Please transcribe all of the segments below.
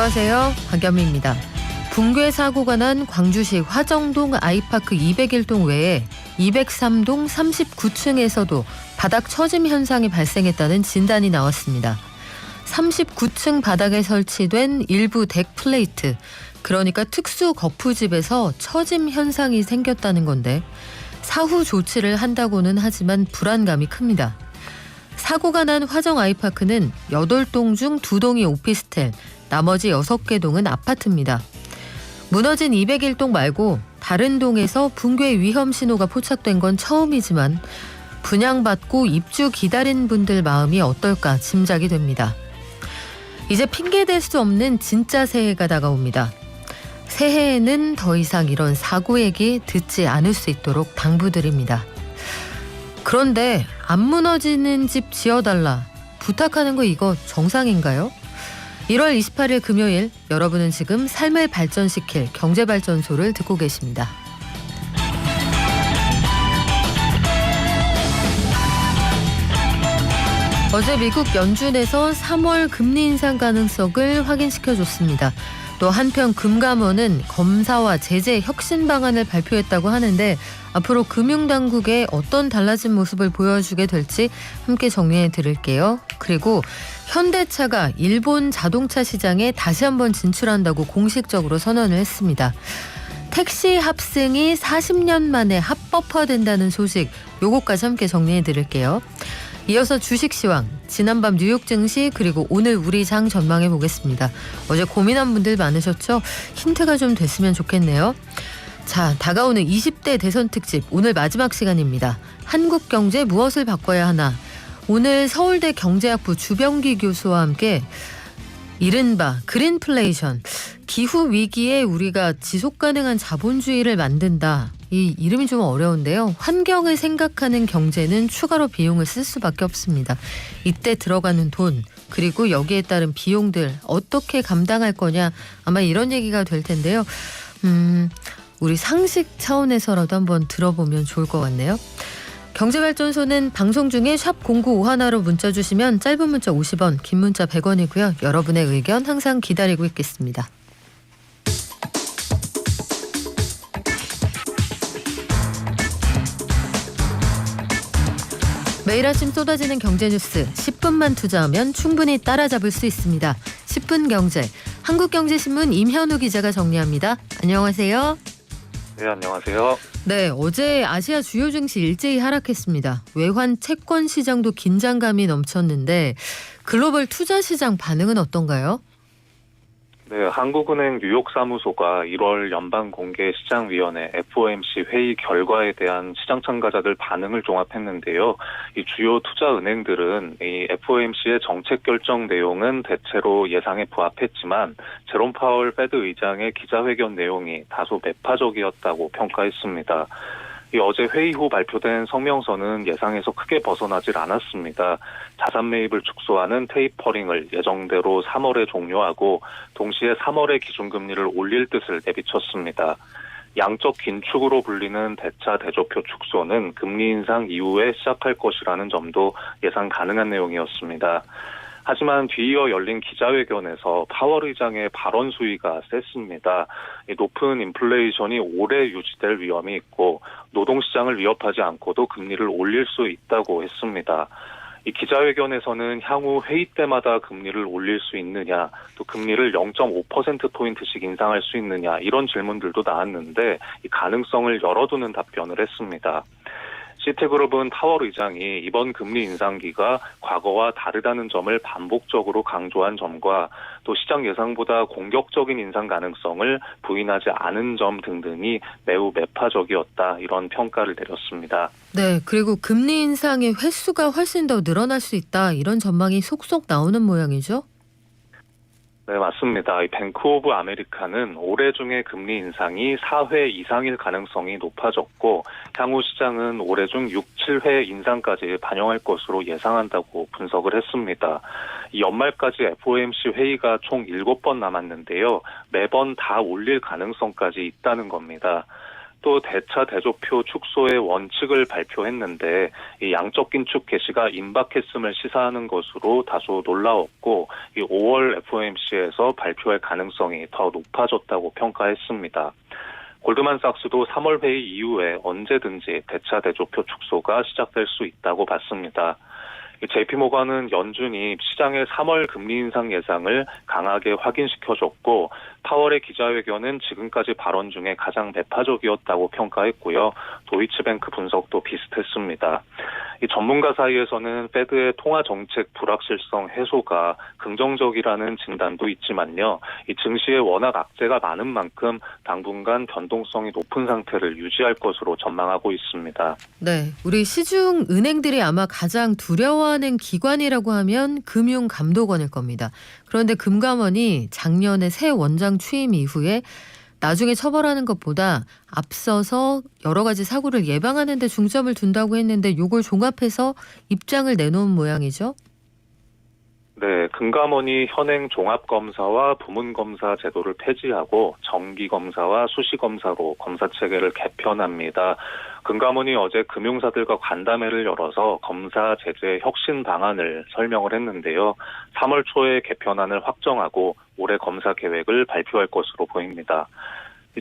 안녕하세요. 박연미입니다. 붕괴 사고가 난 광주시 화정동 아이파크 201동 외에 203동 39층에서도 바닥 처짐 현상이 발생했다는 진단이 나왔습니다. 39층 바닥에 설치된 일부 덱 플레이트, 그러니까 특수 거푸집에서 처짐 현상이 생겼다는 건데 사후 조치를 한다고는 하지만 불안감이 큽니다. 사고가 난 화정 아이파크는 8동 중 2동이 오피스텔, 나머지 6개 동은 아파트입니다. 무너진 201동 말고 다른 동에서 붕괴 위험 신호가 포착된 건 처음이지만 분양받고 입주 기다린 분들 마음이 어떨까 짐작이 됩니다. 이제 핑계댈 수 없는 진짜 새해가 다가옵니다. 새해에는 더 이상 이런 사고 얘기 듣지 않을 수 있도록 당부드립니다. 그런데 안 무너지는 집 지어달라 부탁하는 거 이거 정상인가요? 1월 28일 금요일, 여러분은 지금 삶을 발전시킬 경제발전소를 듣고 계십니다. 어제 미국 연준에서 3월 금리 인상 가능성을 확인시켜줬습니다. 또 한편 금감원은 검사와 제재 혁신 방안을 발표했다고 하는데 앞으로 금융당국에 어떤 달라진 모습을 보여주게 될지 함께 정리해 드릴게요. 그리고 현대차가 일본 자동차 시장에 다시 한번 진출한다고 공식적으로 선언을 했습니다. 택시 합승이 40년 만에 합법화된다는 소식, 요거까지 함께 정리해 드릴게요. 이어서 주식시황, 지난밤 뉴욕 증시 그리고 오늘 우리 장 전망해 보겠습니다. 어제 고민한 분들 많으셨죠? 힌트가 좀 됐으면 좋겠네요. 자, 다가오는 20대 대선 특집, 오늘 마지막 시간입니다. 한국경제 무엇을 바꿔야 하나? 오늘 서울대 경제학부 주병기 교수와 함께 이른바 그린플레이션, 기후위기에 우리가 지속가능한 자본주의를 만든다. 이 이름이 좀 어려운데요. 환경을 생각하는 경제는 추가로 비용을 쓸 수밖에 없습니다. 이때 들어가는 돈, 그리고 여기에 따른 비용들 어떻게 감당할 거냐, 아마 이런 얘기가 될 텐데요. 우리 상식 차원에서라도 한번 들어보면 좋을 것 같네요. 경제발전소는 방송 중에 샵 0951로 문자 주시면 짧은 문자 50원, 긴 문자 100원이고요. 여러분의 의견 항상 기다리고 있겠습니다. 매일 아침 쏟아지는 경제뉴스, 10분만 투자하면 충분히 따라잡을 수 있습니다. 10분 경제, 한국경제신문 임현우 기자가 정리합니다. 안녕하세요. 네, 안녕하세요. 네, 어제 아시아 주요 증시 일제히 하락했습니다. 외환 채권 시장도 긴장감이 넘쳤는데 글로벌 투자 시장 반응은 어떤가요? 네, 한국은행 뉴욕 사무소가 1월 연방공개시장위원회 FOMC 회의 결과에 대한 시장 참가자들 반응을 종합했는데요. 이 주요 투자 은행들은 이 FOMC의 정책 결정 내용은 대체로 예상에 부합했지만 제롬 파월 페드 의장의 기자회견 내용이 다소 매파적이었다고 평가했습니다. 어제 회의 후 발표된 성명서는 예상에서 크게 벗어나질 않았습니다. 자산 매입을 축소하는 테이퍼링을 예정대로 3월에 종료하고 동시에 3월에 기준금리를 올릴 뜻을 내비쳤습니다. 양적 긴축으로 불리는 대차 대조표 축소는 금리 인상 이후에 시작할 것이라는 점도 예상 가능한 내용이었습니다. 하지만 뒤이어 열린 기자회견에서 파월 의장의 발언 수위가 셌습니다. 높은 인플레이션이 오래 유지될 위험이 있고 노동시장을 위협하지 않고도 금리를 올릴 수 있다고 했습니다. 이 기자회견에서는 향후 회의 때마다 금리를 올릴 수 있느냐, 또 금리를 0.5%포인트씩 인상할 수 있느냐, 이런 질문들도 나왔는데 이 가능성을 열어두는 답변을 했습니다. 시티그룹은 파월 의장이 이번 금리 인상기가 과거와 다르다는 점을 반복적으로 강조한 점과 또 시장 예상보다 공격적인 인상 가능성을 부인하지 않은 점 등등이 매우 매파적이었다, 이런 평가를 내렸습니다. 네, 그리고 금리 인상의 횟수가 훨씬 더 늘어날 수 있다, 이런 전망이 속속 나오는 모양이죠? 네, 맞습니다. 이 뱅크 오브 아메리카는 올해 중에 금리 인상이 4회 이상일 가능성이 높아졌고 향후 시장은 올해 중 6, 7회 인상까지 반영할 것으로 예상한다고 분석을 했습니다. 이 연말까지 FOMC 회의가 총 7번 남았는데요. 매번 다 올릴 가능성까지 있다는 겁니다. 또 대차 대조표 축소의 원칙을 발표했는데 이 양적 긴축 개시가 임박했음을 시사하는 것으로 다소 놀라웠고 이 5월 FOMC에서 발표할 가능성이 더 높아졌다고 평가했습니다. 골드만삭스도 3월 회의 이후에 언제든지 대차 대조표 축소가 시작될 수 있다고 봤습니다. JP모건은 연준이 시장의 3월 금리 인상 예상을 강하게 확인시켜줬고 파월의 기자회견은 지금까지 발언 중에 가장 매파적이었다고 평가했고요. 도이치뱅크 분석도 비슷했습니다. 이 전문가 사이에서는 페드의 통화 정책 불확실성 해소가 긍정적이라는 진단도 있지만요. 이 증시에 워낙 악재가 많은 만큼 당분간 변동성이 높은 상태를 유지할 것으로 전망하고 있습니다. 네, 우리 시중 은행들이 아마 가장 두려워하는 기관이라고 하면 금융감독원일 겁니다. 그런데 금감원이 작년에 새 원장 취임 이후에 나중에 처벌하는 것보다 앞서서 여러 가지 사고를 예방하는 데 중점을 둔다고 했는데 이걸 종합해서 입장을 내놓은 모양이죠. 네, 금감원이 현행 종합검사와 부문검사 제도를 폐지하고 정기검사와 수시검사로 검사체계를 개편합니다. 금감원이 어제 금융사들과 간담회를 열어서 검사 제재 혁신 방안을 설명을 했는데요. 3월 초에 개편안을 확정하고 올해 검사 계획을 발표할 것으로 보입니다.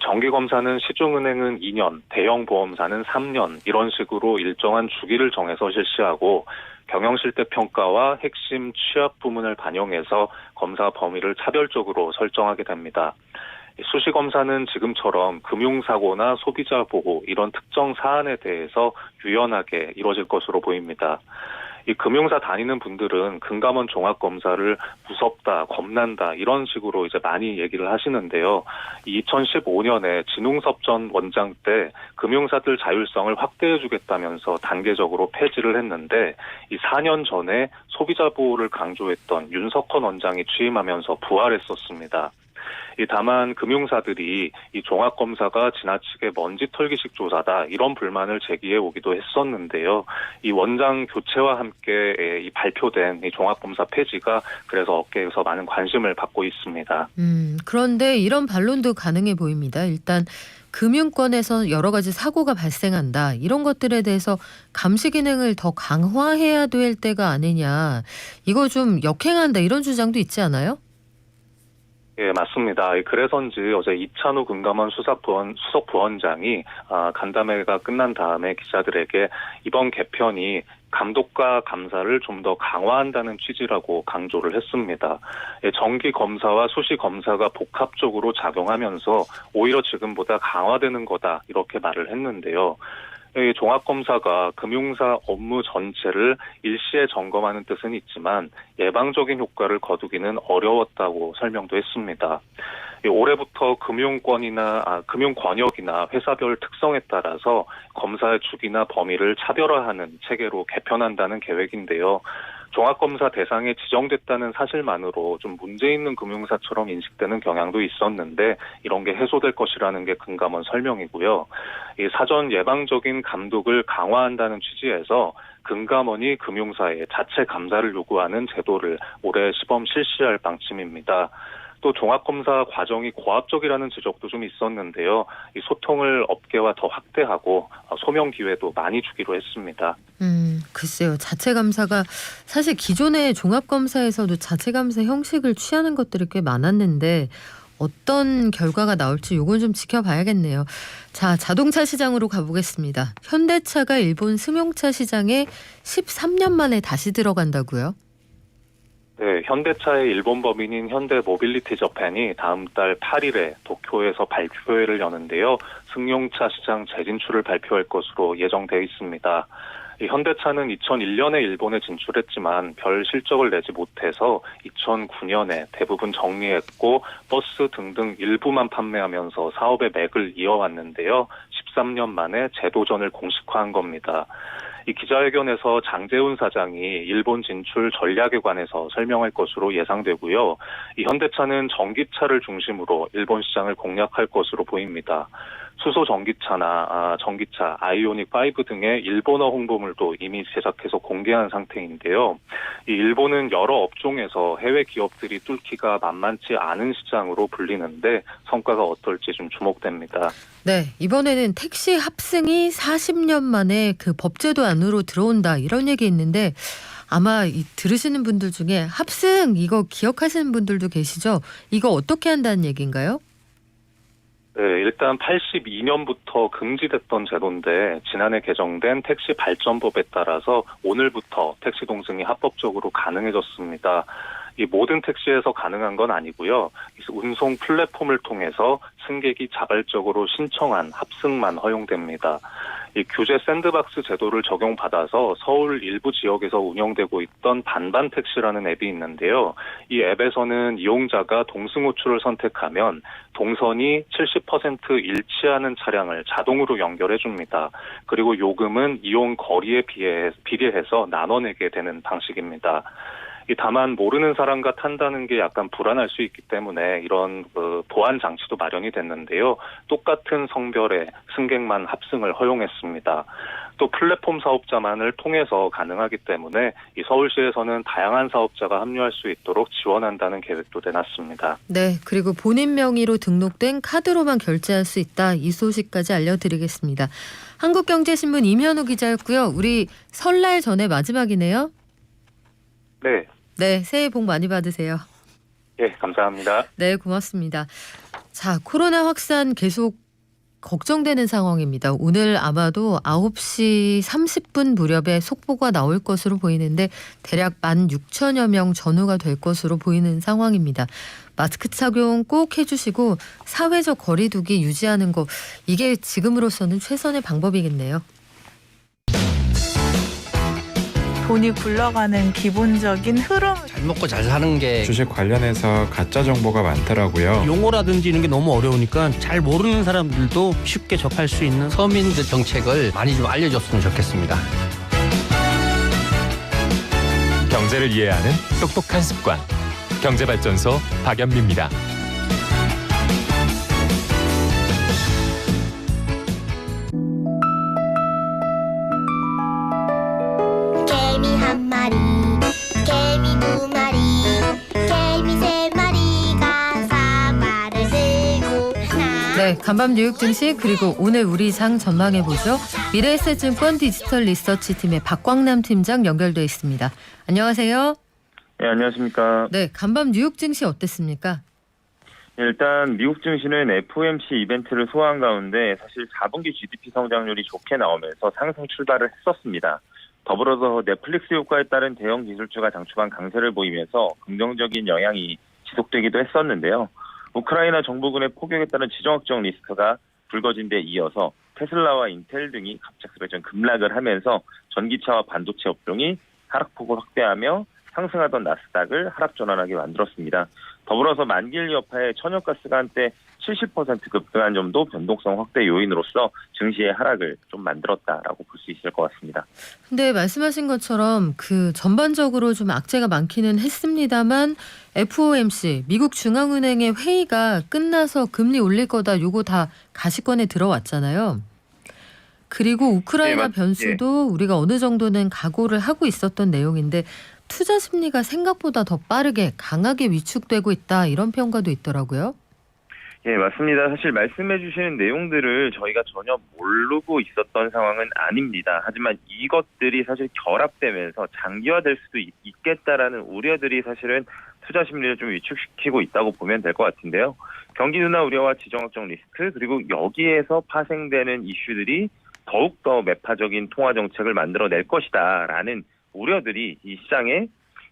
정기검사는 시중은행은 2년, 대형보험사는 3년 이런 식으로 일정한 주기를 정해서 실시하고 경영실태평가와 핵심 취약 부문을 반영해서 검사 범위를 차별적으로 설정하게 됩니다. 수시검사는 지금처럼 금융사고나 소비자 보호 이런 특정 사안에 대해서 유연하게 이루어질 것으로 보입니다. 이 금융사 다니는 분들은 금감원 종합검사를 무섭다, 겁난다 이런 식으로 이제 많이 얘기를 하시는데요. 2015년에 진웅섭 전 원장 때 금융사들 자율성을 확대해주겠다면서 단계적으로 폐지를 했는데 이 4년 전에 소비자 보호를 강조했던 윤석헌 원장이 취임하면서 부활했었습니다. 다만 금융사들이 이 종합검사가 지나치게 먼지 털기식 조사다 이런 불만을 제기해 오기도 했었는데요. 이 원장 교체와 함께 이 발표된 이 종합검사 폐지가 그래서 업계에서 많은 관심을 받고 있습니다. 그런데 이런 반론도 가능해 보입니다. 일단 금융권에서 여러 가지 사고가 발생한다. 이런 것들에 대해서 감시 기능을 더 강화해야 될 때가 아니냐. 이거 좀 역행한다 이런 주장도 있지 않아요? 예, 맞습니다. 그래서인지 어제 이찬우 금감원 수석 부원장이 간담회가 끝난 다음에 기자들에게 이번 개편이 감독과 감사를 좀 더 강화한다는 취지라고 강조를 했습니다. 정기 검사와 수시 검사가 복합적으로 작용하면서 오히려 지금보다 강화되는 거다 이렇게 말을 했는데요. 이 종합검사가 금융사 업무 전체를 일시에 점검하는 뜻은 있지만 예방적인 효과를 거두기는 어려웠다고 설명도 했습니다. 올해부터 금융권역이나 회사별 특성에 따라서 검사의 주기나 범위를 차별화하는 체계로 개편한다는 계획인데요. 종합검사 대상에 지정됐다는 사실만으로 좀 문제 있는 금융사처럼 인식되는 경향도 있었는데 이런 게 해소될 것이라는 게 금감원 설명이고요. 이 사전 예방적인 감독을 강화한다는 취지에서 금감원이 금융사에 자체 감사를 요구하는 제도를 올해 시범 실시할 방침입니다. 또 종합검사 과정이 고압적이라는 지적도 좀 있었는데요. 이 소통을 업계와 더 확대하고 소명 기회도 많이 주기로 했습니다. 글쎄요. 자체 감사가 사실 기존의 종합검사에서도 자체 감사 형식을 취하는 것들이 꽤 많았는데 어떤 결과가 나올지 요건 좀 지켜봐야겠네요. 자, 자동차 시장으로 가보겠습니다. 현대차가 일본 승용차 시장에 13년 만에 다시 들어간다고요? 네, 현대차의 일본 법인인 현대 모빌리티 저팬이 다음 달 8일에 도쿄에서 발표회를 여는데요. 승용차 시장 재진출을 발표할 것으로 예정되어 있습니다. 현대차는 2001년에 일본에 진출했지만 별 실적을 내지 못해서 2009년에 대부분 정리했고 버스 등등 일부만 판매하면서 사업의 맥을 이어왔는데요. 13년 만에 재도전을 공식화한 겁니다. 이 기자회견에서 장재훈 사장이 일본 진출 전략에 관해서 설명할 것으로 예상되고요. 이 현대차는 전기차를 중심으로 일본 시장을 공략할 것으로 보입니다. 수소 전기차 아이오닉 5 등의 일본어 홍보물도 이미 제작해서 공개한 상태인데요. 이 일본은 여러 업종에서 해외 기업들이 뚫기가 만만치 않은 시장으로 불리는데 성과가 어떨지 좀 주목됩니다. 네, 이번에는 택시 합승이 40년 만에 그 법제도 안으로 들어온다 이런 얘기 있는데 아마 들으시는 분들 중에 합승 이거 기억하시는 분들도 계시죠? 이거 어떻게 한다는 얘기인가요? 네, 일단 82년부터 금지됐던 제도인데 지난해 개정된 택시 발전법에 따라서 오늘부터 택시 동승이 합법적으로 가능해졌습니다. 이 모든 택시에서 가능한 건 아니고요. 운송 플랫폼을 통해서 승객이 자발적으로 신청한 합승만 허용됩니다. 이 규제 샌드박스 제도를 적용받아서 서울 일부 지역에서 운영되고 있던 반반 택시라는 앱이 있는데요. 이 앱에서는 이용자가 동승 호출을 선택하면 동선이 70% 일치하는 차량을 자동으로 연결해 줍니다. 그리고 요금은 이용 거리에 비례해서 나눠내게 되는 방식입니다. 다만 모르는 사람과 탄다는 게 약간 불안할 수 있기 때문에 이런 보안 장치도 마련이 됐는데요. 똑같은 성별의 승객만 합승을 허용했습니다. 또 플랫폼 사업자만을 통해서 가능하기 때문에 이 서울시에서는 다양한 사업자가 합류할 수 있도록 지원한다는 계획도 내놨습니다. 네, 그리고 본인 명의로 등록된 카드로만 결제할 수 있다. 이 소식까지 알려드리겠습니다. 한국경제신문 임현우 기자였고요. 우리 설날 전에 마지막이네요. 네. 네, 새해 복 많이 받으세요. 예, 감사합니다. 네, 고맙습니다. 자, 코로나 확산 계속 걱정되는 상황입니다. 오늘 아마도 9시 30분 무렵에 속보가 나올 것으로 보이는데 대략 16,000여 명 전후가 될 것으로 보이는 상황입니다. 마스크 착용 꼭 해주시고 사회적 거리 두기 유지하는 거 이게 지금으로서는 최선의 방법이겠네요. 돈이 굴러가는 기본적인 흐름. 잘 먹고 잘 사는 게 주식 관련해서 가짜 정보가 많더라고요. 용어라든지 이런 게 너무 어려우니까 잘 모르는 사람들도 쉽게 접할 수 있는 서민들 정책을 많이 좀 알려줬으면 좋겠습니다. 경제를 이해하는 똑똑한 습관. 경제발전소 박연미입니다. 개미 한 마리, 개미 두 마리, 개미 세 마리가 사과를 들고 하나. 네, 간밤 뉴욕 증시 그리고 오늘 우리 장 전망해보죠. 미래에셋증권 디지털 리서치 팀의 박광남 팀장 연결돼 있습니다. 안녕하세요. 네, 안녕하십니까. 네, 간밤 뉴욕 증시 어땠습니까? 일단 미국 증시는 FOMC 이벤트를 소화한 가운데 사실 4분기 GDP 성장률이 좋게 나오면서 상승 출발을 했었습니다. 더불어서 넷플릭스 효과에 따른 대형 기술주가 장초반 강세를 보이면서 긍정적인 영향이 지속되기도 했었는데요. 우크라이나 정부군의 포격에 따른 지정학적 리스크가 불거진 데 이어서 테슬라와 인텔 등이 갑작스레 급락을 하면서 전기차와 반도체 업종이 하락폭을 확대하며 상승하던 나스닥을 하락 전환하게 만들었습니다. 더불어서 만기일 여파에 천연가스가 한때 70% 급등한 점도 변동성 확대 요인으로서 증시의 하락을 좀 만들었다라고 볼 수 있을 것 같습니다. 근데 말씀하신 것처럼 그 전반적으로 좀 악재가 많기는 했습니다만 FOMC 미국 중앙은행의 회의가 끝나서 금리 올릴 거다 요거 다 가시권에 들어왔잖아요. 그리고 우크라이나 변수도 우리가 어느 정도는 각오를 하고 있었던 내용인데 투자 심리가 생각보다 더 빠르게 강하게 위축되고 있다 이런 평가도 있더라고요. 예, 맞습니다. 사실 말씀해 주시는 내용들을 저희가 전혀 모르고 있었던 상황은 아닙니다. 하지만 이것들이 사실 결합되면서 장기화될 수도 있겠다라는 우려들이 사실은 투자 심리를 좀 위축시키고 있다고 보면 될 것 같은데요. 경기 둔화 우려와 지정학적 리스크 그리고 여기에서 파생되는 이슈들이 더욱더 매파적인 통화 정책을 만들어낼 것이다라는 우려들이 이 시장에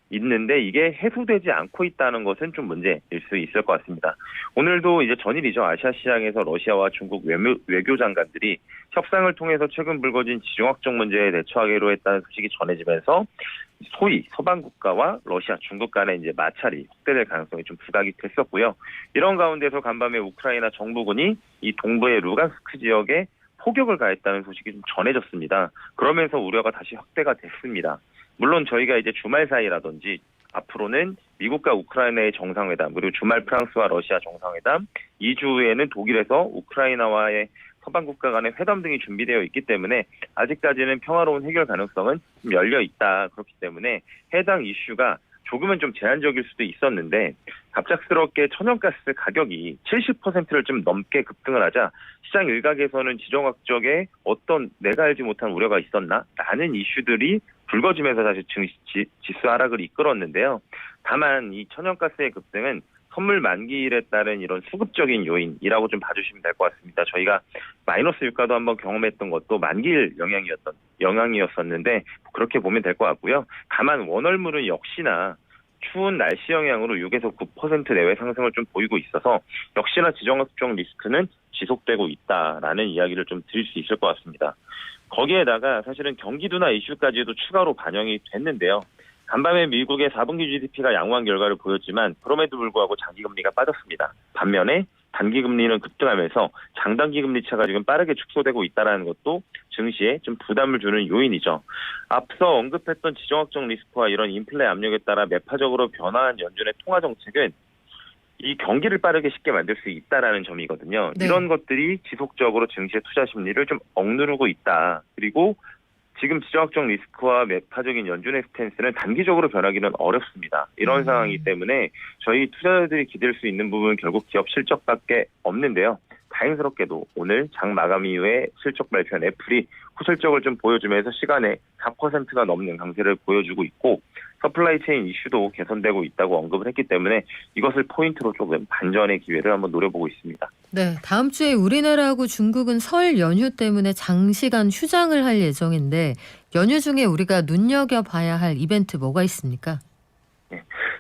있는데 이게 해소되지 않고 있다는 것은 좀 문제일 수 있을 것 같습니다. 오늘도 이제 전일이죠. 아시아 시장에서 러시아와 중국 외교장관들이 협상을 통해서 최근 불거진 지정학적 문제에 대처하기로 했다는 소식이 전해지면서 소위 서방 국가와 러시아, 중국 간의 이제 마찰이 확대될 가능성이 좀 부각이 됐었고요. 이런 가운데서 간밤에 우크라이나 정부군이 이 동부의 루간스크 지역에 포격을 가했다는 소식이 좀 전해졌습니다. 그러면서 우려가 다시 확대가 됐습니다. 물론 저희가 이제 주말 사이라든지 앞으로는 미국과 우크라이나의 정상회담 그리고 주말 프랑스와 러시아 정상회담 2주 후에는 독일에서 우크라이나와의 서방 국가 간의 회담 등이 준비되어 있기 때문에 아직까지는 평화로운 해결 가능성은 좀 열려 있다. 그렇기 때문에 해당 이슈가 조금은 좀 제한적일 수도 있었는데 갑작스럽게 천연가스 가격이 70%를 좀 넘게 급등을 하자 시장 일각에서는 지정학적에 어떤 내가 알지 못한 우려가 있었나? 라는 이슈들이 불거지면서 사실 지수 하락을 이끌었는데요. 다만 이 천연가스의 급등은 선물 만기일에 따른 이런 수급적인 요인이라고 좀 봐주시면 될 것 같습니다. 저희가 마이너스 유가도 한번 경험했던 것도 만기일 영향이었었는데 그렇게 보면 될 것 같고요. 다만 원월물은 역시나 추운 날씨 영향으로 6에서 9% 내외 상승을 좀 보이고 있어서 역시나 지정학적 리스크는 지속되고 있다라는 이야기를 좀 드릴 수 있을 것 같습니다. 거기에다가 사실은 경기 둔화 이슈까지도 추가로 반영이 됐는데요. 간밤에 미국의 4분기 GDP가 양호한 결과를 보였지만 그럼에도 불구하고 장기금리가 빠졌습니다. 반면에 단기금리는 급등하면서 장단기금리 차가 지금 빠르게 축소되고 있다는 것도 증시에 좀 부담을 주는 요인이죠. 앞서 언급했던 지정학적 리스크와 이런 인플레 압력에 따라 매파적으로 변화한 연준의 통화정책은 이 경기를 빠르게 쉽게 만들 수 있다라는 점이거든요. 네. 이런 것들이 지속적으로 증시의 투자 심리를 좀 억누르고 있다. 그리고 지금 지정학적 리스크와 매파적인 연준의 스탠스는 단기적으로 변하기는 어렵습니다. 이런 상황이기 때문에 저희 투자자들이 기댈 수 있는 부분은 결국 기업 실적밖에 없는데요. 다행스럽게도 오늘 장 마감 이후에 실적 발표한 애플이 후실적을 좀 보여주면서 시간에 4%가 넘는 강세를 보여주고 있고 서플라이 체인 이슈도 개선되고 있다고 언급을 했기 때문에 이것을 포인트로 조금 반전의 기회를 한번 노려보고 있습니다. 네, 다음 주에 우리나라하고 중국은 설 연휴 때문에 장시간 휴장을 할 예정인데 연휴 중에 우리가 눈여겨봐야 할 이벤트 뭐가 있습니까?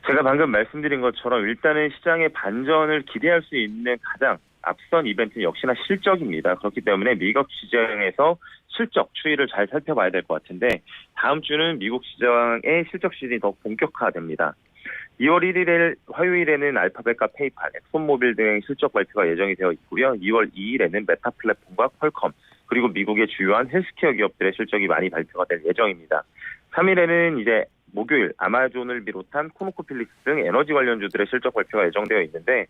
제가 방금 말씀드린 것처럼 일단은 시장의 반전을 기대할 수 있는 가장 앞선 이벤트는 역시나 실적입니다. 그렇기 때문에 미국 시장에서 실적 추이를 잘 살펴봐야 될 것 같은데 다음 주는 미국 시장의 실적 시즌이 더 본격화됩니다. 2월 1일 화요일에는 알파벳과 페이팔, 엑손모빌 등의 실적 발표가 예정이 되어 있고요. 2월 2일에는 메타 플랫폼과 퀄컴, 그리고 미국의 주요한 헬스케어 기업들의 실적이 많이 발표가 될 예정입니다. 3일에는 이제 목요일 아마존을 비롯한 코노코필릭스 등 에너지 관련주들의 실적 발표가 예정되어 있는데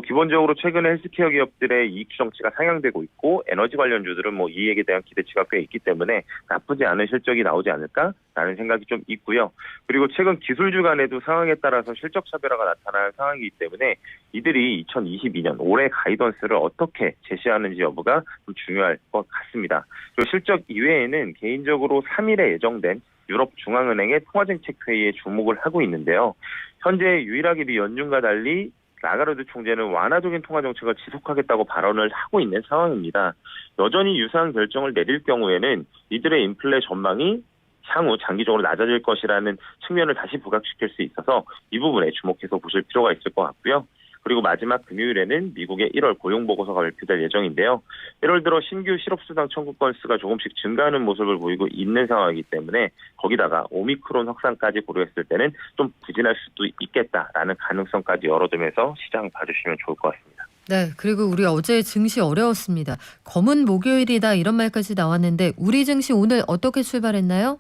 기본적으로 최근에 헬스케어 기업들의 이익 추정치가 상향되고 있고 에너지 관련주들은 이익에 대한 기대치가 꽤 있기 때문에 나쁘지 않은 실적이 나오지 않을까라는 생각이 좀 있고요. 그리고 최근 기술주 간에도 상황에 따라서 실적 차별화가 나타나는 상황이기 때문에 이들이 2022년 올해 가이던스를 어떻게 제시하는지 여부가 좀 중요할 것 같습니다. 그리고 실적 이외에는 개인적으로 3일에 예정된 유럽 중앙은행의 통화정책 회의에 주목을 하고 있는데요. 현재 유일하게 미 연준과 달리 라가르드 총재는 완화적인 통화정책을 지속하겠다고 발언을 하고 있는 상황입니다. 여전히 유사한 결정을 내릴 경우에는 이들의 인플레 전망이 향후 장기적으로 낮아질 것이라는 측면을 다시 부각시킬 수 있어서 이 부분에 주목해서 보실 필요가 있을 것 같고요. 그리고 마지막 금요일에는 미국의 1월 고용보고서가 발표될 예정인데요. 1월 들어 신규 실업수당 청구 건수가 조금씩 증가하는 모습을 보이고 있는 상황이기 때문에 거기다가 오미크론 확산까지 고려했을 때는 좀 부진할 수도 있겠다라는 가능성까지 열어두면서 시장 봐주시면 좋을 것 같습니다. 네, 그리고 우리 어제 증시 어려웠습니다. 검은 목요일이다 이런 말까지 나왔는데 우리 증시 오늘 어떻게 출발했나요?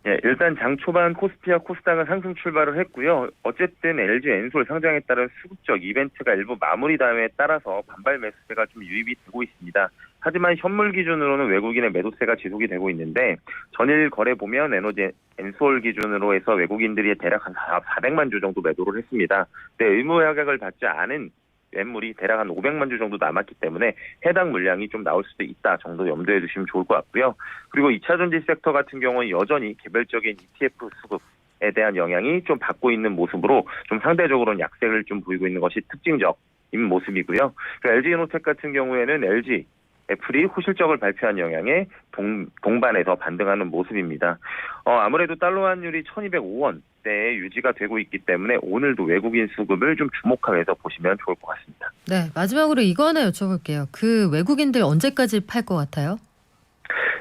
예, 일단 장 초반 코스피와 코스닥은 상승 출발을 했고요. 어쨌든 LG 엔솔 상장에 따른 수급적 이벤트가 일부 마무리됨에 따라서 반발 매수세가 좀 유입이 되고 있습니다. 하지만 현물 기준으로는 외국인의 매도세가 지속이 되고 있는데 전일 거래 보면 에너지 엔솔 기준으로 해서 외국인들이 대략 한 400만 주 정도 매도를 했습니다. 근데 의무 협약을 받지 않은 매물이 대략 한 500만 주 정도 남았기 때문에 해당 물량이 좀 나올 수도 있다 정도 염두에 두시면 좋을 것 같고요. 그리고 2차 전지 섹터 같은 경우는 여전히 개별적인 ETF 수급에 대한 영향이 좀 받고 있는 모습으로 좀 상대적으로는 약세를 좀 보이고 있는 것이 특징적인 모습이고요. LG이노텍 같은 경우에는 LG 애플이 후실적을 발표한 영향에 동반해서 반등하는 모습입니다. 아무래도 달러 환율이 1205원대에 유지가 되고 있기 때문에 오늘도 외국인 수급을 좀 주목하면서 보시면 좋을 것 같습니다. 네, 마지막으로 이거 하나 여쭤볼게요. 그 외국인들 언제까지 팔 것 같아요?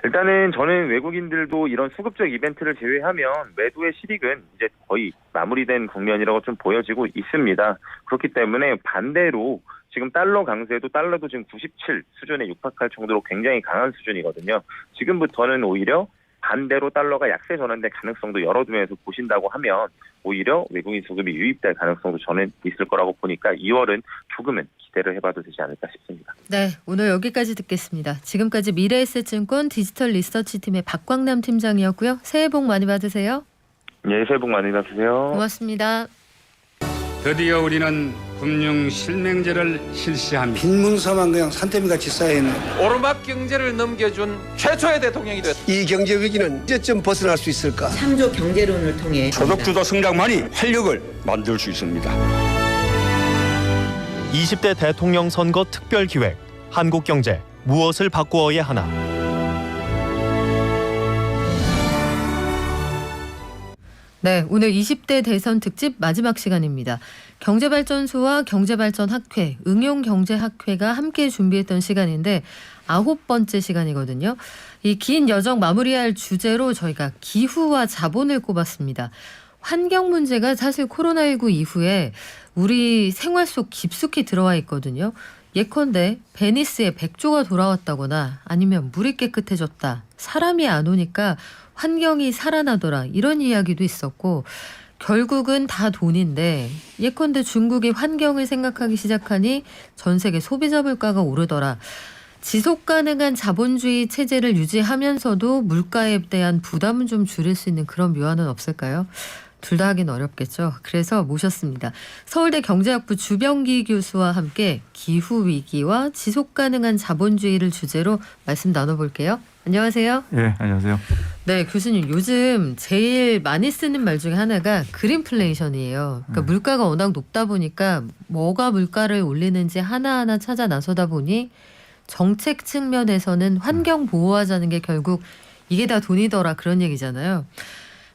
일단은 저는 외국인들도 이런 수급적 이벤트를 제외하면 매도의 실익은 이제 거의 마무리된 국면이라고 좀 보여지고 있습니다. 그렇기 때문에 반대로 지금 달러 강세도 달러도 지금 97 수준에 육박할 정도로 굉장히 강한 수준이거든요. 지금부터는 오히려 반대로 달러가 약세 전환될 가능성도 열어두면서 보신다고 하면 오히려 외국인 수급이 유입될 가능성도 저는 있을 거라고 보니까 2월은 조금은 기대를 해봐도 되지 않을까 싶습니다. 네, 오늘 여기까지 듣겠습니다. 지금까지 미래에셋증권 디지털 리서치팀의 박광남 팀장이었고요. 새해 복 많이 받으세요. 예, 새해 복 많이 받으세요. 고맙습니다. 드디어 우리는 금융 실명제를 실시합니다. 빈문서만 그냥 산더미같이 쌓여있는 오르막 경제를 넘겨준 최초의 대통령이 됐습니다. 이 경제 위기는 언제쯤 벗어날 수 있을까? 3조 경제론을 통해 소득주도 성장만이 활력을 만들 수 있습니다. 20대 대통령 선거 특별기획 한국경제 무엇을 바꾸어야 하나. 네, 오늘 20대 대선 특집 마지막 시간입니다. 경제발전소와 경제발전학회, 응용경제학회가 함께 준비했던 시간인데 9번째 시간이거든요. 이 긴 여정 마무리할 주제로 저희가 기후와 자본을 꼽았습니다. 환경 문제가 사실 코로나19 이후에 우리 생활 속 깊숙이 들어와 있거든요. 예컨대 베니스에 백조가 돌아왔다거나 아니면 물이 깨끗해졌다. 사람이 안 오니까 환경이 살아나더라. 이런 이야기도 있었고 결국은 다 돈인데 예컨대 중국이 환경을 생각하기 시작하니 전 세계 소비자 물가가 오르더라. 지속 가능한 자본주의 체제를 유지하면서도 물가에 대한 부담은 좀 줄일 수 있는 그런 묘안은 없을까요? 둘 다 하긴 어렵겠죠. 그래서 모셨습니다. 서울대 경제학부 주병기 교수와 함께 기후위기와 지속가능한 자본주의를 주제로 말씀 나눠볼게요. 안녕하세요. 예, 안녕하세요. 네, 교수님. 요즘 제일 많이 쓰는 말 중에 하나가 그린플레이션이에요. 그러니까 물가가 워낙 높다 보니까 뭐가 물가를 올리는지 하나하나 찾아 나서다 보니 정책 측면에서는 환경 보호하자는 게 결국 이게 다 돈이더라 그런 얘기잖아요.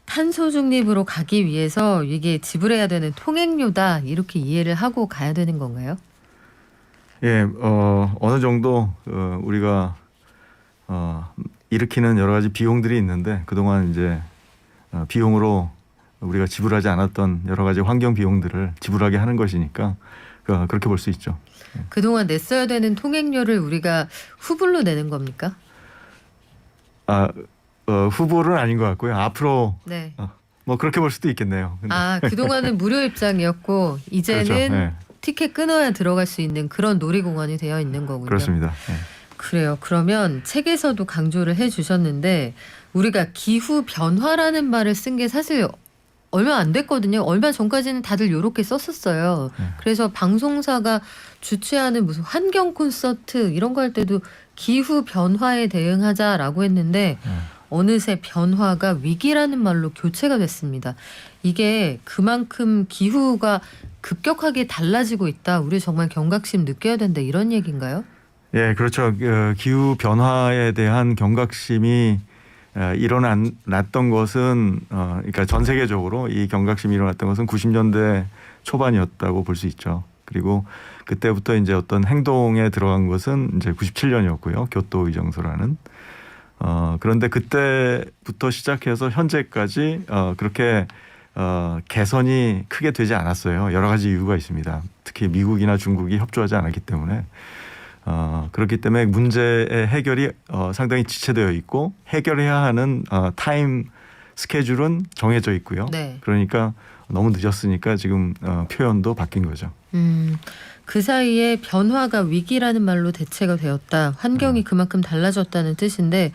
탄소 중립으로 가기 위해서 이게 지불해야 되는 통행료다 이렇게 이해를 하고 가야 되는 건가요? 예, 어느 정도 우리가 일으키는 여러 가지 비용들이 있는데 그동안 이제 비용으로 우리가 지불하지 않았던 여러 가지 환경 비용들을 지불하게 하는 것이니까 그렇게 볼 수 있죠. 그동안 냈어야 되는 통행료를 우리가 후불로 내는 겁니까? 후보는 아닌 것 같고요. 앞으로 네. 뭐 그렇게 볼 수도 있겠네요. 근데. 그동안은 무료 입장이었고 이제는 그렇죠. 네. 티켓 끊어야 들어갈 수 있는 그런 놀이공원이 되어 있는 거군요. 그렇습니다. 네. 그래요. 그러면 책에서도 강조를 해주셨는데 우리가 기후 변화라는 말을 쓴 게 사실 얼마 안 됐거든요. 얼마 전까지는 다들 이렇게 썼었어요. 그래서 방송사가 주최하는 무슨 환경 콘서트 이런 거 할 때도 기후 변화에 대응하자라고 했는데 어느새 변화가 위기라는 말로 교체가 됐습니다. 이게 그만큼 기후가 급격하게 달라지고 있다. 우리 정말 경각심 느껴야 된다. 이런 얘기인가요? 예, 그렇죠. 기후 변화에 대한 경각심이 일어났던 것은 그러니까 전 세계적으로 이 경각심이 일어났던 것은 90년대 초반이었다고 볼 수 있죠. 그리고 그때부터 이제 어떤 행동에 들어간 것은 이제 97년이었고요. 교토 의정서라는. 그런데 그때부터 시작해서 현재까지 그렇게 개선이 크게 되지 않았어요. 여러 가지 이유가 있습니다. 특히 미국이나 중국이 협조하지 않았기 때문에. 그렇기 때문에 문제의 해결이 상당히 지체되어 있고 해결해야 하는 타임 스케줄은 정해져 있고요. 네. 그러니까 너무 늦었으니까 지금 표현도 바뀐 거죠. 그 사이에 변화가 위기라는 말로 대체가 되었다. 환경이 그만큼 달라졌다는 뜻인데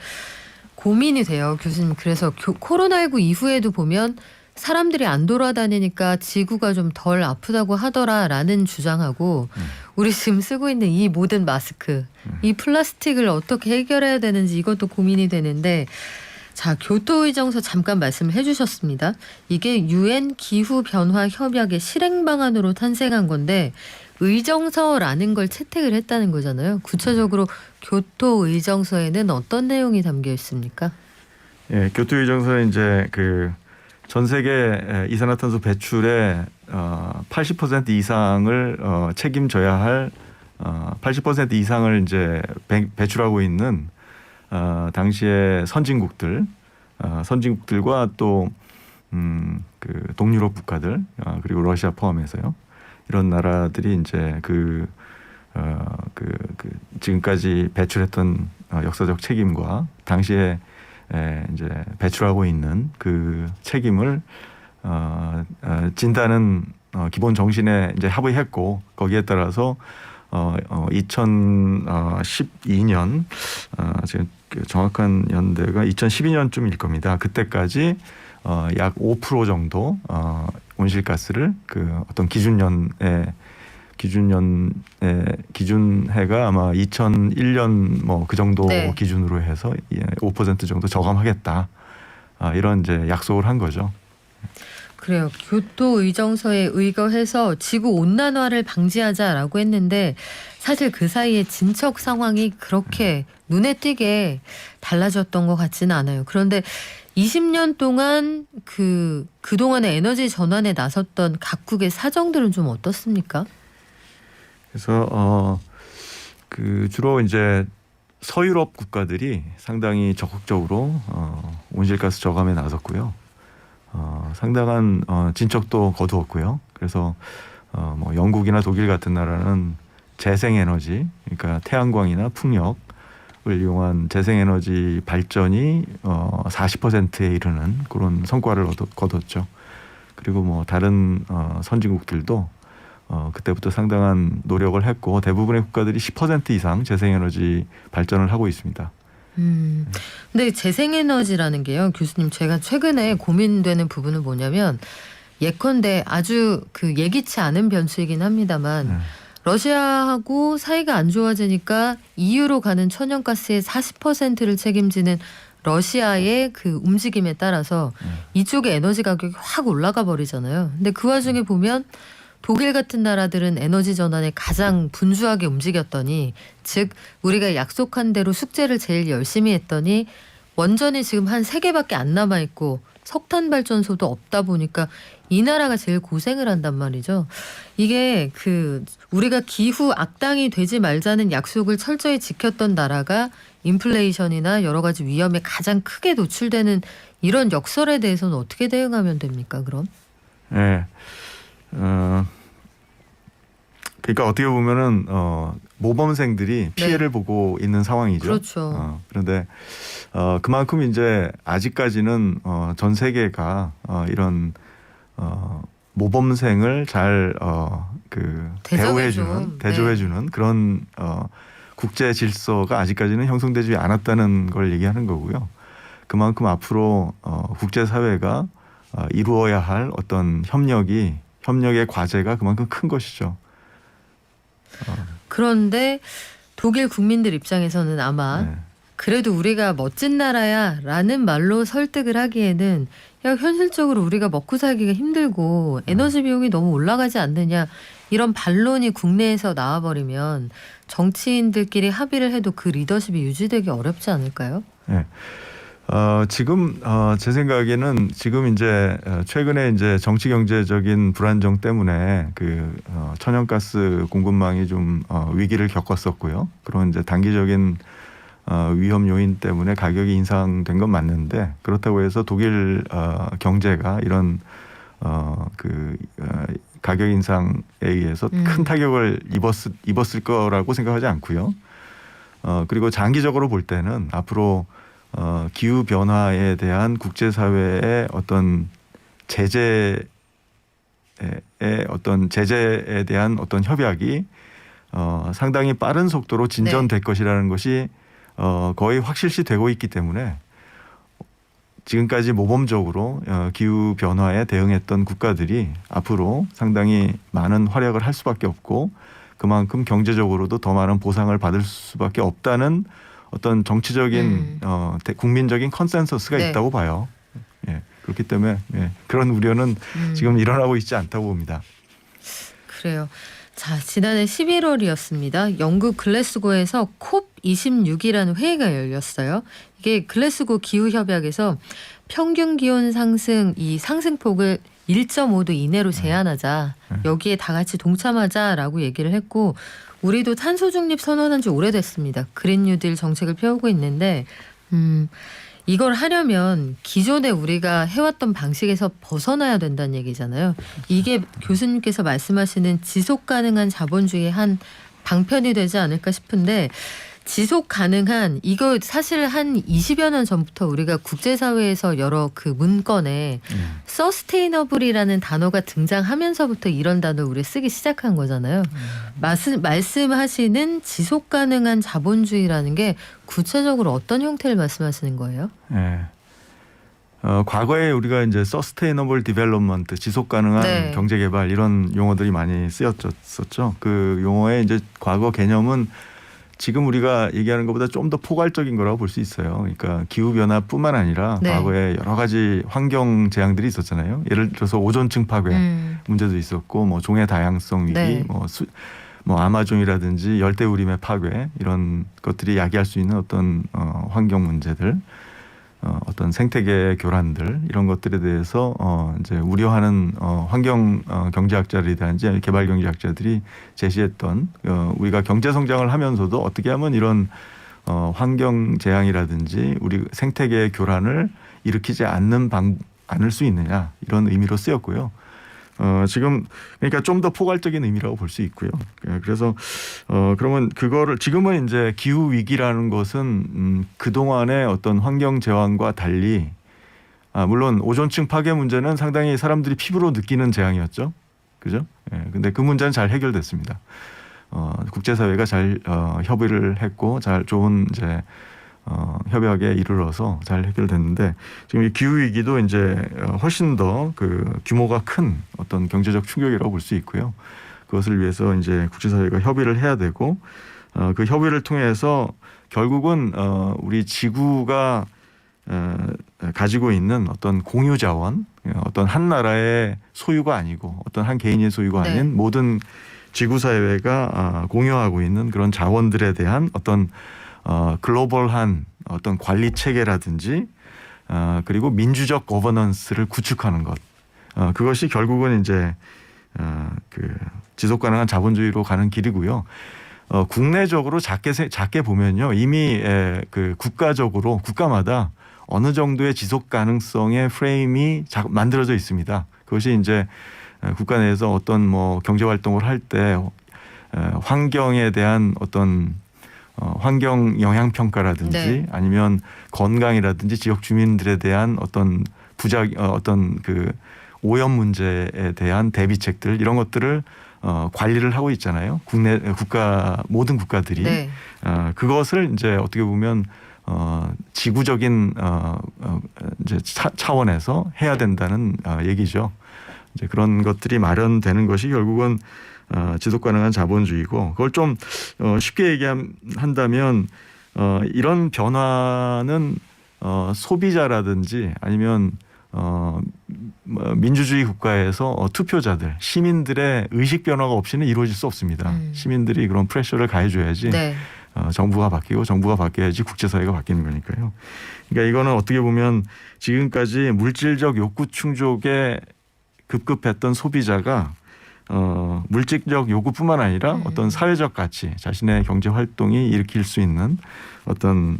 고민이 돼요. 교수님. 그래서 코로나19 이후에도 보면 사람들이 안 돌아다니니까 지구가 좀 덜 아프다고 하더라라는 주장하고 우리 지금 쓰고 있는 이 모든 마스크, 이 플라스틱을 어떻게 해결해야 되는지 이것도 고민이 되는데 자, 교토의정서 잠깐 말씀을 해주셨습니다. 이게 UN 기후변화협약의 실행 방안으로 탄생한 건데 의정서라는 걸 채택을 했다는 거잖아요. 구체적으로 교토의정서에는 어떤 내용이 담겨 있습니까? 예, 교토의정서에 이제 전 세계 이산화탄소 배출의 80% 이상을 책임져야 할 80% 이상을 이제 배출하고 있는 당시의 선진국들과 또 동유럽 국가들 그리고 러시아 포함해서요. 이런 나라들이 이제 지금까지 배출했던 역사적 책임과 당시에 이제 배출하고 있는 그 책임을 진다는 기본 정신에 이제 합의했고 거기에 따라서 2012년 지금 그 정확한 연대가 2012년쯤일 겁니다. 그때까지 약 5% 정도 온실가스를 그 어떤 기준해가 아마 2001년 뭐 그 정도 네. 기준으로 해서 5% 정도 저감하겠다. 이런 이제 약속을 한 거죠. 그래요. 교토의정서에 의거해서 지구 온난화를 방지하자라고 했는데 사실 그 사이에 진척 상황이 그렇게 눈에 띄게 달라졌던 것 같지는 않아요. 그런데 20년 동안 그동안의 에너지 전환에 나섰던 각국의 사정들은 좀 어떻습니까? 그래서 주로 이제 서유럽 국가들이 상당히 적극적으로 온실가스 저감에 나섰고요. 상당한 진척도 거두었고요. 그래서 뭐 영국이나 독일 같은 나라는 재생에너지, 그러니까 태양광이나 풍력을 이용한 재생에너지 발전이 40%에 이르는 그런 성과를 거뒀죠. 그리고 뭐 다른 선진국들도 그때부터 상당한 노력을 했고 대부분의 국가들이 10% 이상 재생에너지 발전을 하고 있습니다. 근데 재생에너지라는 게요, 교수님, 제가 최근에 고민되는 부분은 뭐냐면 예컨대 아주 예기치 않은 변수이긴 합니다만 러시아하고 사이가 안 좋아지니까 EU로 가는 천연가스의 40%를 책임지는 러시아의 그 움직임에 따라서 이쪽의 에너지 가격이 확 올라가 버리잖아요. 근데 그 와중에 보면 독일 같은 나라들은 에너지 전환에 가장 분주하게 움직였더니, 즉 우리가 약속한 대로 숙제를 제일 열심히 했더니 원전이 지금 한 3개밖에 안 남아있고 석탄 발전소도 없다 보니까 이 나라가 제일 고생을 한단 말이죠. 이게 우리가 기후 악당이 되지 말자는 약속을 철저히 지켰던 나라가 인플레이션이나 여러 가지 위험에 가장 크게 노출되는 이런 역설에 대해서는 어떻게 대응하면 됩니까, 그럼? 네. 그러니까 어떻게 보면은 모범생들이 피해를 보고 있는 상황이죠. 그렇죠. 그런데 그만큼 이제 아직까지는 전 세계가 이런 모범생을 잘 대조해주는 그런 국제 질서가 아직까지는 형성되지 않았다는 걸 얘기하는 거고요. 그만큼 앞으로 국제 사회가 이루어야 할 어떤 협력의 과제가 그만큼 큰 것이죠. 그런데 독일 국민들 입장에서는 아마 그래도 우리가 멋진 나라야 라는 말로 설득을 하기에는 현실적으로 우리가 먹고 살기가 힘들고 에너지 비용이 너무 올라가지 않느냐, 이런 반론이 국내에서 나와버리면 정치인들끼리 합의를 해도 그 리더십이 유지되기 어렵지 않을까요? 네. 지금 제 생각에는 지금 이제 최근에 이제 정치 경제적인 불안정 때문에 천연가스 공급망이 좀 위기를 겪었었고요. 그런 이제 단기적인 위험 요인 때문에 가격이 인상된 건 맞는데, 그렇다고 해서 독일 경제가 이런 가격 인상에 의해서 큰 타격을 입었을 거라고 생각하지 않고요. 그리고 장기적으로 볼 때는 앞으로 기후 변화에 대한 국제사회의 어떤 제재에 대한 어떤 협약이 상당히 빠른 속도로 진전될 것이라는 것이 거의 확실시 되고 있기 때문에 지금까지 모범적으로 기후 변화에 대응했던 국가들이 앞으로 상당히 많은 활약을 할 수밖에 없고, 그만큼 경제적으로도 더 많은 보상을 받을 수밖에 없다는 어떤 정치적인 국민적인 컨센서스가 있다고 봐요. 예, 그렇기 때문에 그런 우려는 지금 일어나고 있지 않다고 봅니다. 그래요. 자, 지난해 11월이었습니다. 영국 글래스고에서 COP26이라는 회의가 열렸어요. 이게 글래스고 기후협약에서 평균 기온 상승, 이 상승폭을 1.5도 이내로 제한하자, 여기에 다 같이 동참하자라고 얘기를 했고, 우리도 탄소 중립 선언한 지 오래됐습니다. 그린 뉴딜 정책을 펴오고 있는데 이걸 하려면 기존에 우리가 해왔던 방식에서 벗어나야 된다는 얘기잖아요. 이게 교수님께서 말씀하시는 지속 가능한 자본주의의 한 방편이 되지 않을까 싶은데, 지속 가능한 이거 사실 한 20여 년 전부터 우리가 국제사회에서 여러 그 문건에 서스테이너블이라는 단어가 등장하면서부터 이런 단어를 우리 쓰기 시작한 거잖아요. 말씀하시는 지속 가능한 자본주의라는 게 구체적으로 어떤 형태를 말씀하시는 거예요? 네. 과거에 우리가 이제 서스테이너블 디벨롭먼트, 지속 가능한 네. 경제 개발 이런 용어들이 많이 쓰였었죠. 그 용어의 이제 과거 개념은 지금 우리가 얘기하는 것보다 좀 더 포괄적인 거라고 볼 수 있어요. 그러니까 기후 변화뿐만 아니라 네. 과거에 여러 가지 환경 재앙들이 있었잖아요. 예를 들어서 오존층 파괴 문제도 있었고, 뭐 종의 다양성 위기, 네. 뭐 아마존이라든지 열대우림의 파괴 이런 것들이 야기할 수 있는 어떤 환경 문제들, 어떤 생태계 교란들 이런 것들에 대해서 이제 우려하는 환경 경제학자들이든지 개발 경제학자들이 제시했던 우리가 경제 성장을 하면서도 어떻게 하면 이런 환경 재앙이라든지 우리 생태계의 교란을 일으키지 않을 수 있느냐 이런 의미로 쓰였고요. 지금 그러니까 좀 더 포괄적인 의미라고 볼 수 있고요. 그래서 그러면 그거를 지금은 이제 기후 위기라는 것은 그 동안의 어떤 환경 재앙과 달리 물론 오존층 파괴 문제는 상당히 사람들이 피부로 느끼는 재앙이었죠, 그죠? 예, 근데 그 문제는 잘 해결됐습니다. 국제사회가 잘 협의를 했고 잘 좋은 이제 협약에 이르러서 잘 해결됐는데 지금 이 기후 위기도 이제 훨씬 더 그 규모가 큰 어떤 경제적 충격이라고 볼 수 있고요. 그것을 위해서 이제 국제사회가 협의를 해야 되고 그 협의를 통해서 결국은 우리 지구가 가지고 있는 어떤 공유 자원, 어떤 한 나라의 소유가 아니고 어떤 한 개인의 소유가 아닌 네. 모든 지구 사회가 공유하고 있는 그런 자원들에 대한 어떤 글로벌한 어떤 관리 체계라든지 그리고 민주적 거버넌스를 구축하는 것, 그것이 결국은 이제 그 지속 가능한 자본주의로 가는 길이고요. 국내적으로 작게 보면요, 이미 그 국가마다 어느 정도의 지속 가능성의 프레임이 만들어져 있습니다. 그것이 이제 국가 내에서 어떤 뭐 경제 활동을 할 때 환경에 대한 어떤 환경 영향 평가라든지 네. 아니면 건강이라든지 지역 주민들에 대한 어떤 어떤 그 오염 문제에 대한 대비책들 이런 것들을 관리를 하고 있잖아요. 모든 국가들이 네. 그것을 이제 어떻게 보면 지구적인 이제 차원에서 해야 된다는 얘기죠. 이제 그런 것들이 마련되는 것이 결국은 지속 가능한 자본주의고, 그걸 좀 쉽게 얘기한다면 이런 변화는 소비자라든지 아니면 민주주의 국가에서 투표자들, 시민들의 의식 변화가 없이는 이루어질 수 없습니다. 시민들이 그런 프레셔를 가해줘야지 네. 정부가 바뀌고 정부가 바뀌어야지 국제사회가 바뀌는 거니까요. 그러니까 이거는 어떻게 보면 지금까지 물질적 욕구 충족에 급급했던 소비자가 물질적 요구뿐만 아니라 어떤 사회적 가치, 자신의 경제 활동이 일으킬 수 있는 어떤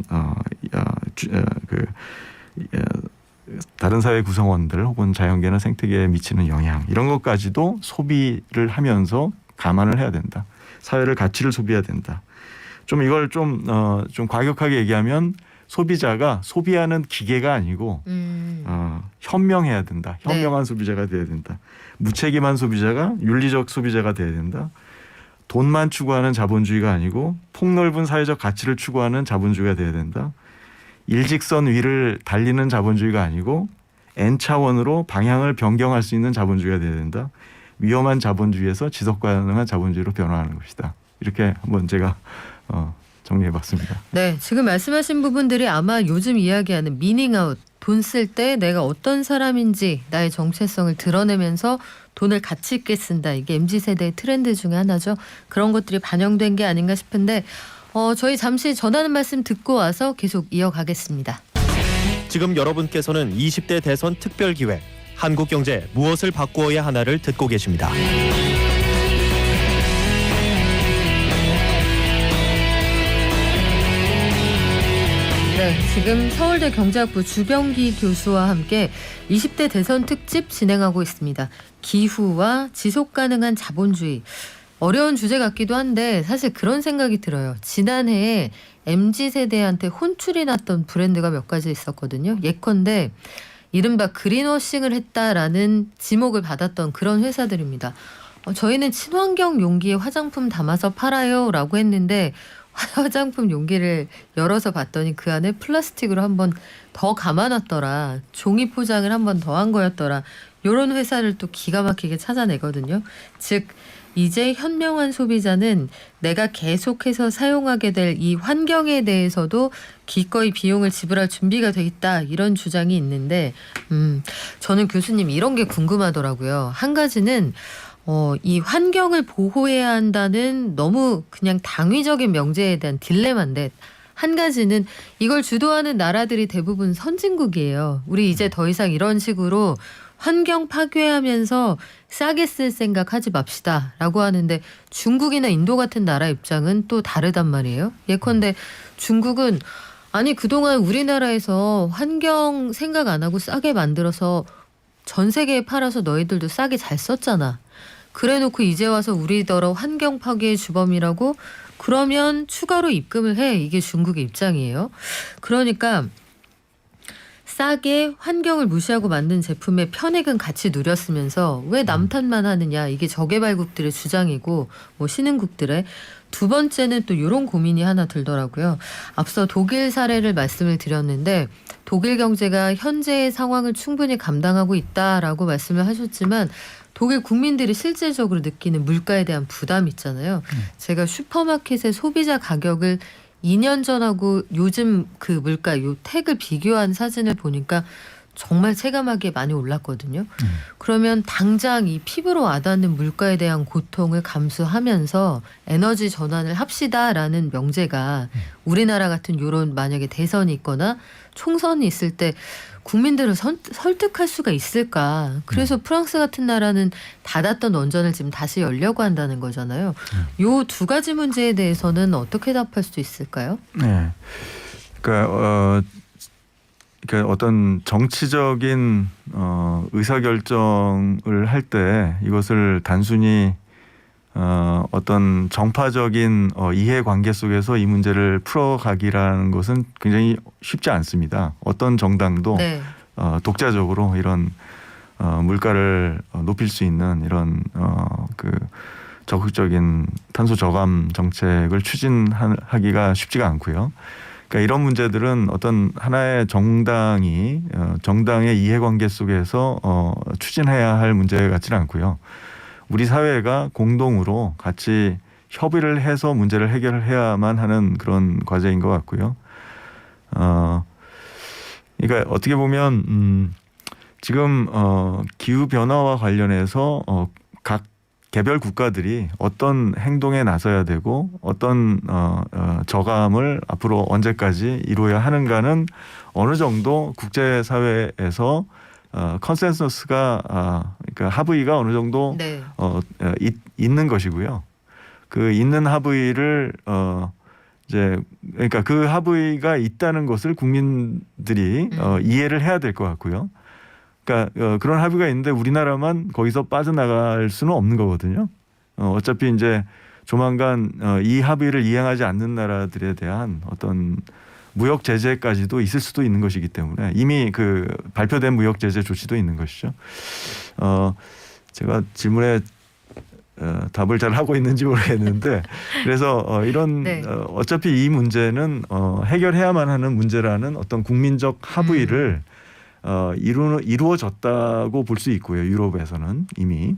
다른 사회 구성원들 혹은 자연계나 생태계에 미치는 영향 이런 것까지도 소비를 하면서 감안을 해야 된다. 사회를 가치를 소비해야 된다. 좀 이걸 좀 과격하게 얘기하면 소비자가 소비하는 기계가 아니고 현명해야 된다. 현명한 소비자가 돼야 된다. 무책임한 소비자가 윤리적 소비자가 돼야 된다. 돈만 추구하는 자본주의가 아니고 폭넓은 사회적 가치를 추구하는 자본주의가 돼야 된다. 일직선 위를 달리는 자본주의가 아니고 N차원으로 방향을 변경할 수 있는 자본주의가 돼야 된다. 위험한 자본주의에서 지속 가능한 자본주의로 변화하는 것이다. 이렇게 한번 제가 정리해봤습니다. 네, 지금 말씀하신 부분들이 아마 요즘 이야기하는 미닝아웃, 돈 쓸 때 내가 어떤 사람인지 나의 정체성을 드러내면서 돈을 가치 있게 쓴다. 이게 MZ세대의 트렌드 중에 하나죠. 그런 것들이 반영된 게 아닌가 싶은데 저희 잠시 전하는 말씀 듣고 와서 계속 이어가겠습니다. 지금 여러분께서는 20대 대선 특별기획 한국경제 무엇을 바꾸어야 하나를 듣고 계십니다. 네, 지금 서울대 경제학부 주병기 교수와 함께 20대 대선 특집 진행하고 있습니다. 기후와 지속 가능한 자본주의. 어려운 주제 같기도 한데 사실 그런 생각이 들어요. 지난해에 MZ세대한테 혼쭐이 났던 브랜드가 몇 가지 있었거든요. 예컨대 이른바 그린워싱을 했다라는 지목을 받았던 그런 회사들입니다. 저희는 친환경 용기에 화장품 담아서 팔아요 라고 했는데 화장품 용기를 열어서 봤더니 그 안에 플라스틱으로 한 번 더 감아놨더라. 종이 포장을 한 번 더 한 거였더라. 이런 회사를 또 기가 막히게 찾아내거든요. 즉 이제 현명한 소비자는 내가 계속해서 사용하게 될 이 환경에 대해서도 기꺼이 비용을 지불할 준비가 돼 있다. 이런 주장이 있는데 저는 교수님 이런 게 궁금하더라고요. 한 가지는 이 환경을 보호해야 한다는 너무 그냥 당위적인 명제에 대한 딜레마인데 한 가지는 이걸 주도하는 나라들이 대부분 선진국이에요. 우리 이제 더 이상 이런 식으로 환경 파괴하면서 싸게 쓸 생각 하지 맙시다 라고 하는데 중국이나 인도 같은 나라 입장은 또 다르단 말이에요. 예컨대 중국은 아니 그동안 우리나라에서 환경 생각 안 하고 싸게 만들어서 전 세계에 팔아서 너희들도 싸게 잘 썼잖아. 그래놓고 이제 와서 우리더러 환경 파괴의 주범이라고 그러면 추가로 입금을 해. 이게 중국의 입장이에요. 그러니까 싸게 환경을 무시하고 만든 제품의 편익은 같이 누렸으면서 왜 남탓만 하느냐. 이게 저개발국들의 주장이고 뭐 신흥국들의. 두 번째는 또 이런 고민이 하나 들더라고요. 앞서 독일 사례를 말씀을 드렸는데 독일 경제가 현재의 상황을 충분히 감당하고 있다라고 말씀을 하셨지만 독일 국민들이 실질적으로 느끼는 물가에 대한 부담이 있잖아요. 제가 슈퍼마켓의 소비자 가격을 2년 전하고 요즘 그 물가 요 택을 비교한 사진을 보니까 정말 체감하기에 많이 올랐거든요. 그러면 당장 이 피부로 와닿는 물가에 대한 고통을 감수하면서 에너지 전환을 합시다라는 명제가 우리나라 같은 요런 만약에 대선이 있거나 총선이 있을 때 국민들을 설득할 수가 있을까. 그래서 프랑스 같은 나라는 닫았던 원전을 지금 다시 열려고 한다는 거잖아요. 요 두 가지 문제에 대해서는 어떻게 답할 수 있을까요? 네. 그러니까 어떤 정치적인 의사결정을 할 때 이것을 단순히 어떤 정파적인 이해관계 속에서 이 문제를 풀어가기라는 것은 굉장히 쉽지 않습니다. 어떤 정당도 네. 독자적으로 이런 물가를 높일 수 있는 이런 그 적극적인 탄소 저감 정책을 추진하기가 쉽지가 않고요. 그러니까 이런 문제들은 어떤 하나의 정당이 정당의 이해관계 속에서 추진해야 할 문제 같지는 않고요. 우리 사회가 공동으로 같이 협의를 해서 문제를 해결해야만 하는 그런 과제인 것 같고요. 그러니까 어떻게 보면 지금 기후 변화와 관련해서 각 개별 국가들이 어떤 행동에 나서야 되고 어떤 저감을 앞으로 언제까지 이루어야 하는가는 어느 정도 국제사회에서 컨센서스가 그러니까 합의가 어느 정도 네. 있는 것이고요. 그 있는 합의를 이제 그러니까 그 합의가 있다는 것을 국민들이 이해를 해야 될 것 같고요. 그러니까 그런 합의가 있는데 우리나라만 거기서 빠져나갈 수는 없는 거거든요. 어차피 이제 조만간 이 합의를 이행하지 않는 나라들에 대한 어떤 무역 제재까지도 있을 수도 있는 것이기 때문에 이미 그 발표된 무역 제재 조치도 있는 것이죠. 제가 질문에 답을 잘 하고 있는지 모르겠는데 그래서 이런 네. 어차피 이 문제는 해결해야만 하는 문제라는 어떤 국민적 합의를 이루어졌다고 볼 수 있고요. 유럽에서는 이미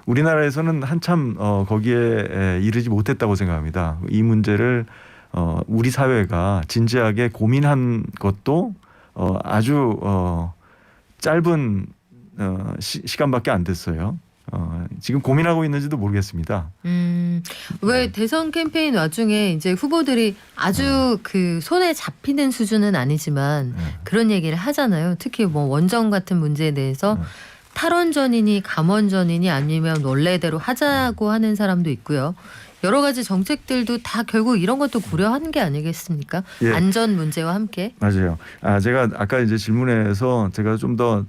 우리나라에서는 한참 거기에 이르지 못했다고 생각합니다. 이 문제를 우리 사회가 진지하게 고민한 것도 아주 짧은 시간밖에 안 됐어요. 지금 고민하고 있는지도 모르겠습니다. 왜 대선 캠페인 와중에 이제 후보들이 아주 그 손에 잡히는 수준은 아니지만 그런 얘기를 하잖아요. 특히 뭐 원전 같은 문제에 대해서 탈원전이니 감원전이니 아니면 원래대로 하자고 하는 사람도 있고요. 여러 가지 정책들도 다 결국 이런 것도 고려하는 게 아니겠습니까? 예. 안전 문제와 함께. 맞아요. 제가 아까 이제 질문에서 제가 좀 더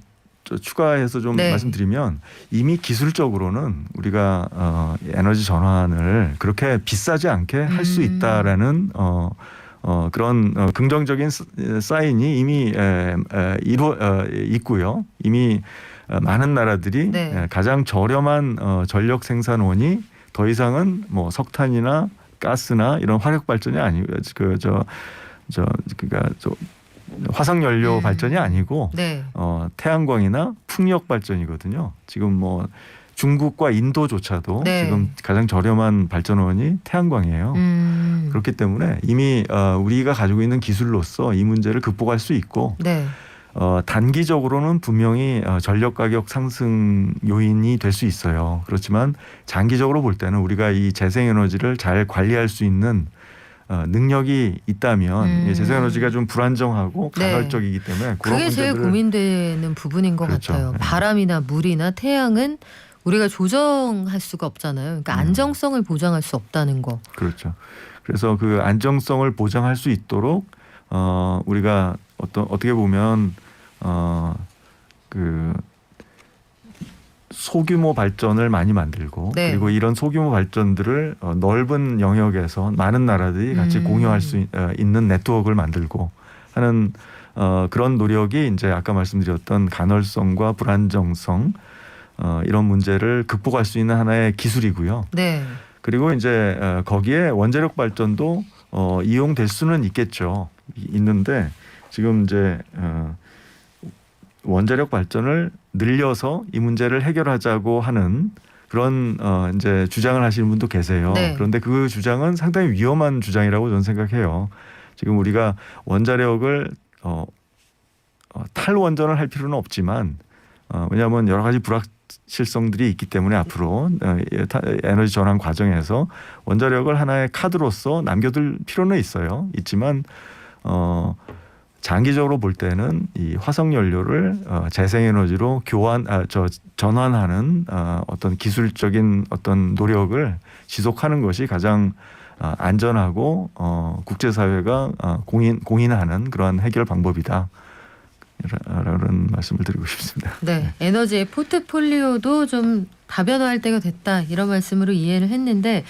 추가해서 좀 네. 말씀드리면 이미 기술적으로는 우리가 에너지 전환을 그렇게 비싸지 않게 할 수 있다라는 그런 긍정적인 사인이 이미 있고요. 이미 많은 나라들이 네. 가장 저렴한 전력 생산원이 더 이상은 뭐 석탄이나 가스나 이런 화력 발전이 아니고 화석 연료 발전이 아니고 네. 태양광이나 풍력 발전이거든요. 지금 뭐 중국과 인도조차도 네. 지금 가장 저렴한 발전원이 태양광이에요. 그렇기 때문에 이미 우리가 가지고 있는 기술로서 이 문제를 극복할 수 있고 네. 단기적으로는 분명히 전력 가격 상승 요인이 될 수 있어요. 그렇지만 장기적으로 볼 때는 우리가 이 재생에너지를 잘 관리할 수 있는 능력이 있다면 이 재생에너지가 좀 불안정하고 네. 간헐적이기 때문에 그런 그게 제일 문제들을 고민되는 부분인 것 그렇죠. 같아요. 네. 바람이나 물이나 태양은 우리가 조정할 수가 없잖아요. 그러니까 안정성을 보장할 수 없다는 거. 그렇죠. 그래서 그 안정성을 보장할 수 있도록 우리가 어떻게 보면 그 소규모 발전을 많이 만들고 네. 그리고 이런 소규모 발전들을 넓은 영역에서 많은 나라들이 같이 공유할 수 있는 네트워크를 만들고 하는 그런 노력이 이제 아까 말씀드렸던 간헐성과 불안정성 이런 문제를 극복할 수 있는 하나의 기술이고요. 네. 그리고 이제 거기에 원자력 발전도 이용될 수는 있겠죠. 있는데 지금 이제 원자력 발전을 늘려서 이 문제를 해결하자고 하는 그런 이제 주장을 하시는 분도 계세요. 네. 그런데 그 주장은 상당히 위험한 주장이라고 저는 생각해요. 지금 우리가 원자력을 탈원전을 할 필요는 없지만 왜냐하면 여러 가지 불확실성들이 있기 때문에 앞으로 에너지 전환 과정에서 원자력을 하나의 카드로서 남겨둘 필요는 있지만 장기적으로 볼 때는 이 화석 연료를 재생에너지로 전환하는 어떤 기술적인 어떤 노력을 지속하는 것이 가장 안전하고 국제사회가 공인하는 그러한 해결 방법이다. 라는 말씀을 드리고 싶습니다. 네. 에너지의 포트폴리오도 좀 다변화할 때가 됐다. 이런 말씀으로 이해를 했는데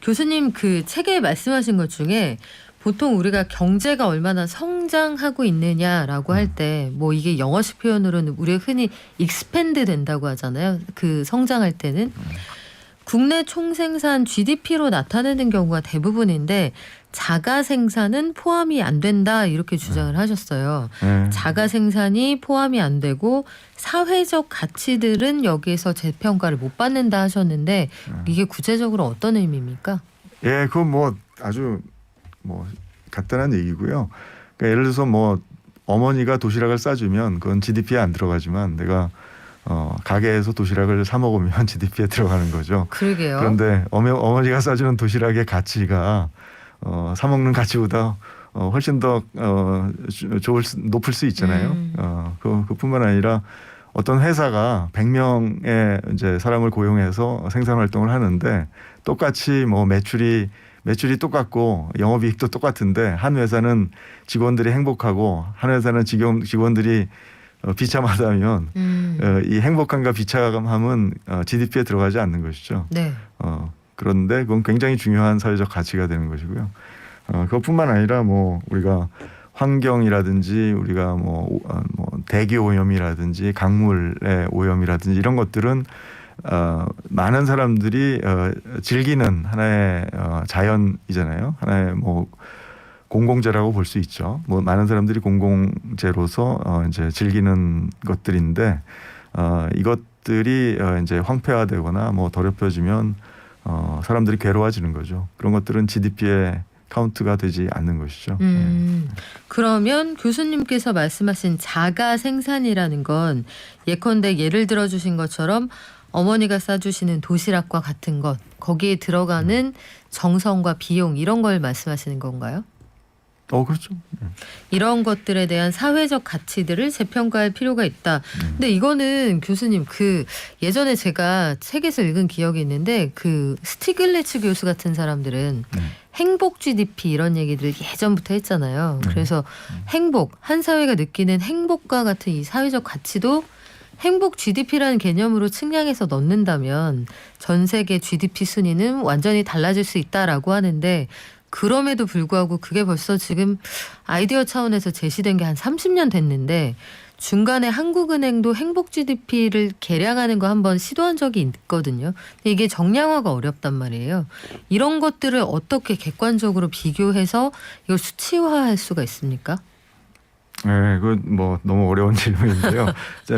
교수님 그 책에 말씀하신 것 중에 보통 우리가 경제가 얼마나 성장하고 있느냐라고 할 때 뭐 이게 영어식 표현으로는 우리가 흔히 익스팬드 된다고 하잖아요. 그 성장할 때는 국내 총생산 GDP로 나타내는 경우가 대부분인데 자가 생산은 포함이 안 된다 이렇게 주장을 하셨어요. 자가 생산이 포함이 안 되고 사회적 가치들은 여기에서 재평가를 못 받는다 하셨는데 이게 구체적으로 어떤 의미입니까? 예, 그건 뭐 아주 뭐 간단한 얘기고요. 그러니까 예를 들어서 뭐 어머니가 도시락을 싸주면 그건 GDP에 안 들어가지만 내가 가게에서 도시락을 사 먹으면 GDP에 들어가는 거죠. 그러게요. 그런데 어머니가 싸주는 도시락의 가치가 사 먹는 가치보다 훨씬 더 높을 수 있잖아요. 그뿐만 아니라 어떤 회사가 100명의 이제 사람을 고용해서 생산 활동을 하는데 똑같이 뭐 매출이 똑같고 영업이익도 똑같은데 한 회사는 직원들이 행복하고 한 회사는 직원들이 비참하다면 이 행복함과 비참함은 GDP에 들어가지 않는 것이죠. 네. 그런데 그건 굉장히 중요한 사회적 가치가 되는 것이고요. 그것뿐만 아니라 뭐 우리가 환경이라든지 우리가 뭐 대기 오염이라든지 강물의 오염이라든지 이런 것들은 많은 사람들이 즐기는 하나의 자연이잖아요. 하나의 뭐 공공재라고 볼 수 있죠. 뭐 많은 사람들이 공공재로서 이제 즐기는 것들인데 이것들이 이제 황폐화되거나 뭐 더럽혀지면 사람들이 괴로워지는 거죠. 그런 것들은 GDP에 카운트가 되지 않는 것이죠. 그러면 교수님께서 말씀하신 자가 생산이라는 건 예컨대 예를 들어주신 것처럼 어머니가 싸주시는 도시락과 같은 것 거기에 들어가는 정성과 비용 이런 걸 말씀하시는 건가요? 그렇죠. 이런 것들에 대한 사회적 가치들을 재평가할 필요가 있다. 근데 이거는 교수님 그 예전에 제가 책에서 읽은 기억이 있는데 그 스티글리츠 교수 같은 사람들은 행복 GDP 이런 얘기들을 예전부터 했잖아요. 그래서 행복, 한 사회가 느끼는 행복과 같은 이 사회적 가치도 행복 GDP라는 개념으로 측량해서 넣는다면 전 세계 GDP 순위는 완전히 달라질 수 있다라고 하는데 그럼에도 불구하고 그게 벌써 지금 아이디어 차원에서 제시된 게 한 30년 됐는데 중간에 한국은행도 행복 GDP를 계량하는 거 한번 시도한 적이 있거든요. 근데 이게 정량화가 어렵단 말이에요. 이런 것들을 어떻게 객관적으로 비교해서 이걸 수치화할 수가 있습니까? 네, 그 뭐 너무 어려운 질문인데요.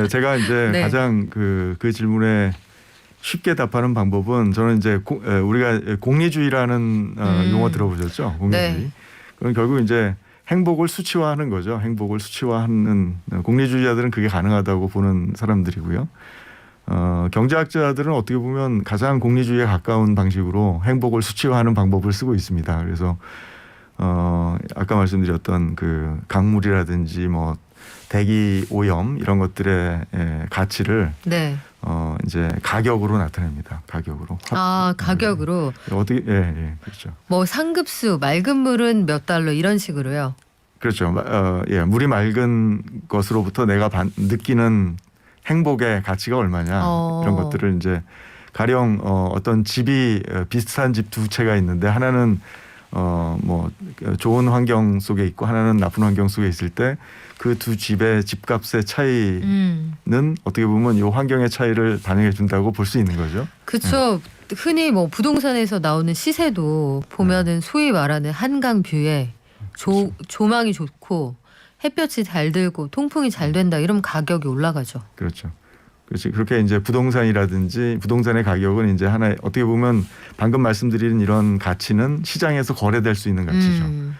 제가 이제 네. 가장 그 질문에 쉽게 답하는 방법은 저는 이제 우리가 공리주의라는 용어 들어보셨죠? 공리주의. 네. 그건 결국 이제 행복을 수치화하는 거죠. 행복을 수치화하는 공리주의자들은 그게 가능하다고 보는 사람들이고요. 경제학자들은 어떻게 보면 가장 공리주의에 가까운 방식으로 행복을 수치화하는 방법을 쓰고 있습니다. 그래서 아까 말씀드렸던 그 강물이라든지 뭐 대기 오염 이런 것들의 가치를 네. 이제 가격으로 나타냅니다. 가격으로. 가격으로. 어떻게 그렇죠. 뭐 상급수 맑은 물은 몇 달러 이런 식으로요. 그렇죠. 물이 맑은 것으로부터 내가 느끼는 행복의 가치가 얼마냐 이런 것들을 이제 가령 어떤 집이 비슷한 집 두 채가 있는데 하나는 뭐 좋은 환경 속에 있고 하나는 나쁜 환경 속에 있을 때 그 두 집의 집값의 차이는 어떻게 보면 이 환경의 차이를 반영해 준다고 볼 수 있는 거죠. 그렇죠. 흔히 뭐 부동산에서 나오는 시세도 보면은 소위 말하는 한강 뷰에 조망이 좋고 햇볕이 잘 들고 통풍이 잘 된다 이러면 가격이 올라가죠. 그렇죠. 그렇지. 그렇게 이제 부동산이라든지 부동산의 가격은 이제 하나 어떻게 보면 방금 말씀드린 이런 가치는 시장에서 거래될 수 있는 가치죠.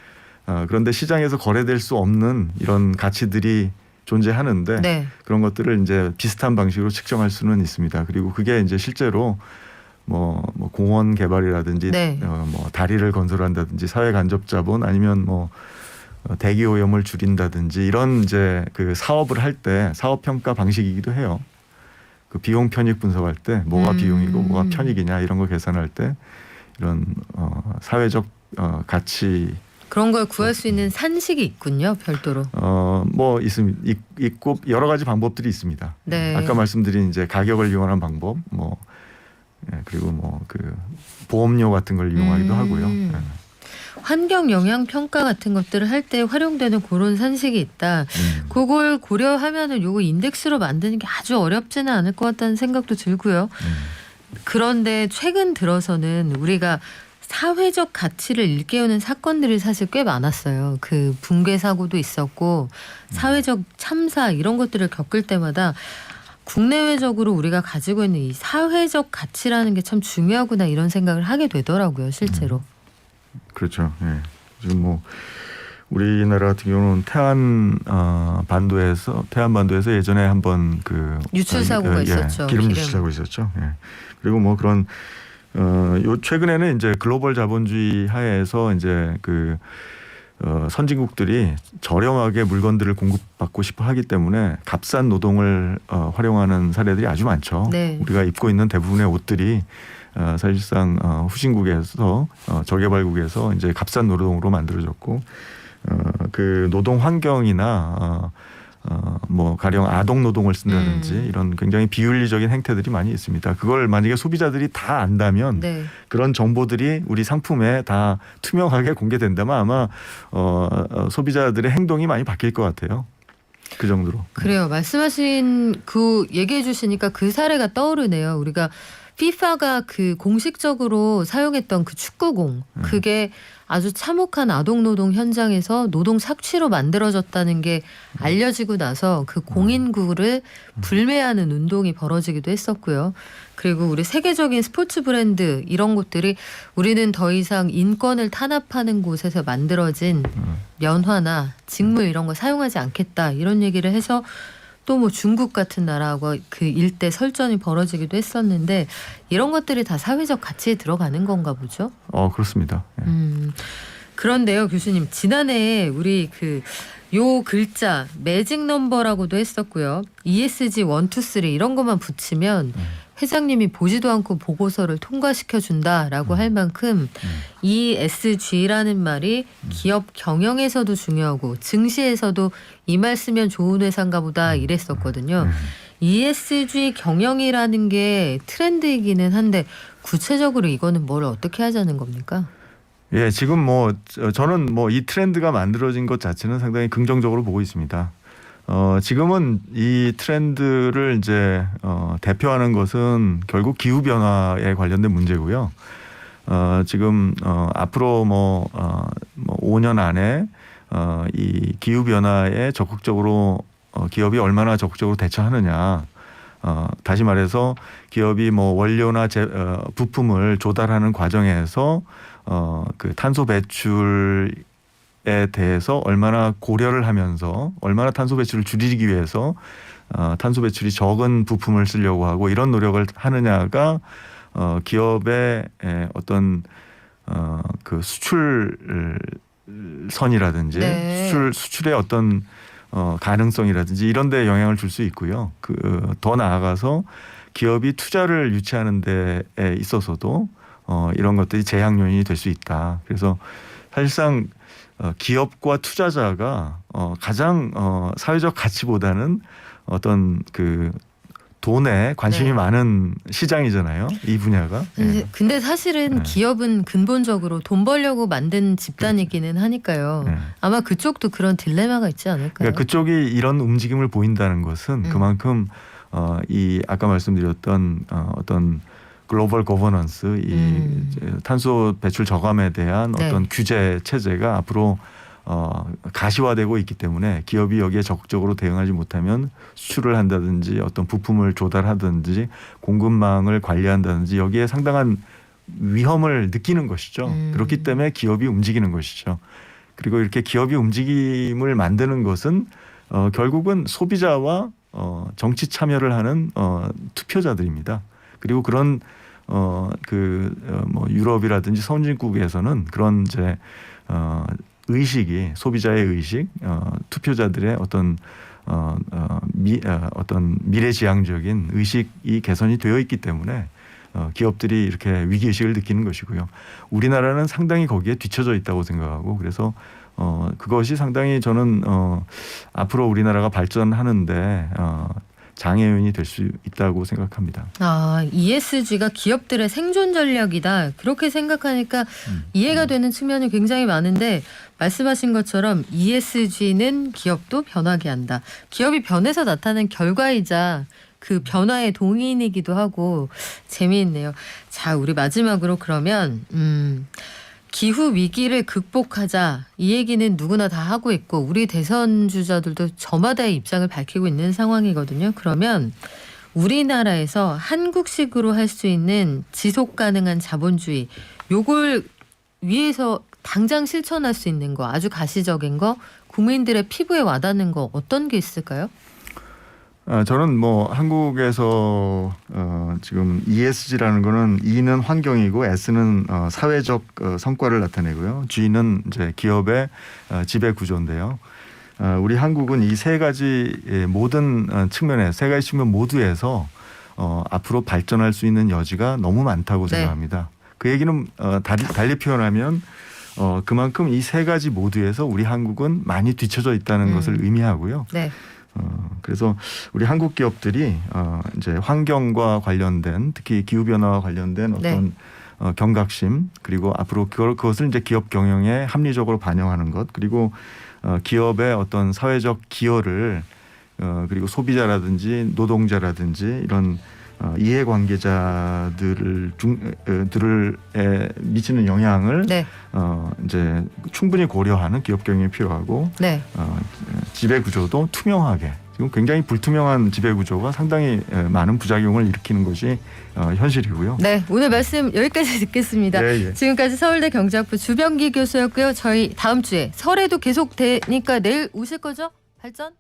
그런데 시장에서 거래될 수 없는 이런 가치들이 존재하는데 네. 그런 것들을 이제 비슷한 방식으로 측정할 수는 있습니다. 그리고 그게 이제 실제로 뭐 공원 개발이라든지 네. 뭐 다리를 건설한다든지 사회 간접 자본 아니면 뭐 대기 오염을 줄인다든지 이런 이제 그 사업을 할 때 사업 평가 방식이기도 해요. 그 비용 편익 분석할 때 뭐가 비용이고 뭐가 편익이냐 이런 거 계산할 때 이런 사회적 가치 그런 걸 구할 수 있는 산식이 있군요, 별도로. 뭐 있고 여러 가지 방법들이 있습니다. 네. 아까 말씀드린 이제 가격을 이용하는 방법, 뭐 그리고 뭐 그 보험료 같은 걸 이용하기도 하고요. 환경 영향 평가 같은 것들을 할 때 활용되는 그런 산식이 있다. 그걸 고려하면은 요거 인덱스로 만드는 게 아주 어렵지는 않을 것 같다는 생각도 들고요. 그런데 최근 들어서는 우리가 사회적 가치를 일깨우는 사건들이 사실 꽤 많았어요. 그 붕괴 사고도 있었고 사회적 참사 이런 것들을 겪을 때마다 국내외적으로 우리가 가지고 있는 이 사회적 가치라는 게 참 중요하구나 이런 생각을 하게 되더라고요, 실제로. 그렇죠. 예. 지금 뭐 우리나라 같은 경우는 태안 반도에서 예전에 한번 그 유출 사고가 있었죠. 기름 유출 사고 있었죠. 예. 그리고 뭐 그런 요 최근에는 이제 글로벌 자본주의 하에서 이제 그 선진국들이 저렴하게 물건들을 공급받고 싶어 하기 때문에 값싼 노동을 활용하는 사례들이 아주 많죠. 네. 우리가 입고 있는 대부분의 옷들이 사실상 후진국에서 저개발국에서 이제 값싼 노동으로 만들어졌고 그 노동 환경이나 뭐 가령 아동 노동을 쓴다든지 이런 굉장히 비윤리적인 행태들이 많이 있습니다. 그걸 만약에 소비자들이 다 안다면 네. 그런 정보들이 우리 상품에 다 투명하게 공개된다면 아마 소비자들의 행동이 많이 바뀔 것 같아요. 그 정도로. 그래요. 말씀하신 그 얘기해 주시니까 그 사례가 떠오르네요. 우리가 FIFA가 그 공식적으로 사용했던 그 축구공 그게 아주 참혹한 아동노동 현장에서 노동 착취로 만들어졌다는 게 알려지고 나서 그 공인구를 불매하는 운동이 벌어지기도 했었고요. 그리고 우리 세계적인 스포츠 브랜드 이런 곳들이 우리는 더 이상 인권을 탄압하는 곳에서 만들어진 면화나 직물 이런 거 사용하지 않겠다 이런 얘기를 해서 또 뭐 중국 같은 나라하고 그 일대 설전이 벌어지기도 했었는데 이런 것들이 다 사회적 가치에 들어가는 건가 보죠? 그렇습니다. 예. 그런데요, 교수님 지난해 우리 그 요 글자 매직 넘버라고도 했었고요. ESG 1, 2, 3 이런 것만 붙이면 회장님이 보지도 않고 보고서를 통과시켜 준다라고 할 만큼 ESG라는 말이 기업 경영에서도 중요하고 증시에서도 이 말 쓰면 좋은 회사인가 보다 이랬었거든요. ESG 경영이라는 게 트렌드이기는 한데 구체적으로 이거는 뭘 어떻게 하자는 겁니까? 예, 지금 뭐 저는 뭐 이 트렌드가 만들어진 것 자체는 상당히 긍정적으로 보고 있습니다. 지금은 이 트렌드를 이제 대표하는 것은 결국 기후 변화에 관련된 문제고요. 지금 앞으로 뭐 5년 안에 이 기후 변화에 적극적으로 기업이 얼마나 적극적으로 대처하느냐. 다시 말해서 기업이 뭐 원료나 부품을 조달하는 과정에서 그 탄소 배출에 대해서 얼마나 고려를 하면서 얼마나 탄소 배출을 줄이기 위해서 탄소 배출이 적은 부품을 쓰려고 하고 이런 노력을 하느냐가 기업의 어떤 그 수출선이라든지 네. 수출의 어떤 가능성이라든지 이런 데 영향을 줄 수 있고요. 더 나아가서 기업이 투자를 유치하는 데에 있어서도 이런 것들이 제약 요인이 될 수 있다. 그래서 사실상 기업과 투자자가 가장 사회적 가치보다는 어떤 그 돈에 관심이 네. 많은 시장이잖아요. 이 분야가. 근데 사실은 네. 기업은 근본적으로 돈 벌려고 만든 집단이기는 하니까요. 네. 아마 그쪽도 그런 딜레마가 있지 않을까요? 그러니까 그쪽이 이런 움직임을 보인다는 것은 그만큼 이 아까 말씀드렸던 어떤 글로벌 거버넌스, 이 탄소 배출 저감에 대한 네. 어떤 규제 체제가 앞으로 가시화되고 있기 때문에 기업이 여기에 적극적으로 대응하지 못하면 수출을 한다든지 어떤 부품을 조달하든지 공급망을 관리한다든지 여기에 상당한 위험을 느끼는 것이죠. 그렇기 때문에 기업이 움직이는 것이죠. 그리고 이렇게 기업이 움직임을 만드는 것은 결국은 소비자와 정치 참여를 하는 투표자들입니다. 그리고 그런 뭐 유럽이라든지 선진국에서는 그런 이제 의식이 소비자의 의식, 투표자들의 어떤 미래지향적인 의식이 개선이 되어 있기 때문에 기업들이 이렇게 위기 의식을 느끼는 것이고요. 우리나라는 상당히 거기에 뒤처져 있다고 생각하고 그래서 그것이 상당히 저는 앞으로 우리나라가 발전하는데 장애요인이 될 수 있다고 생각합니다. ESG가 기업들의 생존 전략이다. 그렇게 생각하니까 이해가 되는 측면이 굉장히 많은데 말씀하신 것처럼 ESG는 기업도 변하게 한다. 기업이 변해서 나타난 결과이자 그 변화의 동인이기도 하고 재미있네요. 자, 우리 마지막으로 그러면 기후 위기를 극복하자 이 얘기는 누구나 다 하고 있고 우리 대선 주자들도 저마다의 입장을 밝히고 있는 상황이거든요. 그러면 우리나라에서 한국식으로 할 수 있는 지속 가능한 자본주의 요걸 위해서 당장 실천할 수 있는 거 아주 가시적인 거 국민들의 피부에 와닿는 거 어떤 게 있을까요? 저는 뭐 한국에서 지금 ESG라는 거는 E는 환경이고 S는 사회적 성과를 나타내고요. G는 이제 기업의 지배 구조인데요. 우리 한국은 이 세 가지 모든 측면에 세 가지 측면 모두에서 앞으로 발전할 수 있는 여지가 너무 많다고 생각합니다. 그 얘기는 달리 표현하면 그만큼 이 세 가지 모두에서 우리 한국은 많이 뒤처져 있다는 것을 의미하고요. 네. 그래서 우리 한국 기업들이 이제 환경과 관련된 특히 기후 변화와 관련된 어떤 경각심 그리고 앞으로 그것을 이제 기업 경영에 합리적으로 반영하는 것 그리고 기업의 어떤 사회적 기여를 그리고 소비자라든지 노동자라든지 이런 이해관계자들을 들에 미치는 영향을 이제 충분히 고려하는 기업 경영이 필요하고 지배 구조도 투명하게 지금 굉장히 불투명한 지배 구조가 상당히 많은 부작용을 일으키는 것이 현실이고요. 네, 오늘 말씀 여기까지 듣겠습니다. 예. 지금까지 서울대 경제학부 주병기 교수였고요. 저희 다음 주에 설에도 계속되니까 내일 오실 거죠? 발전?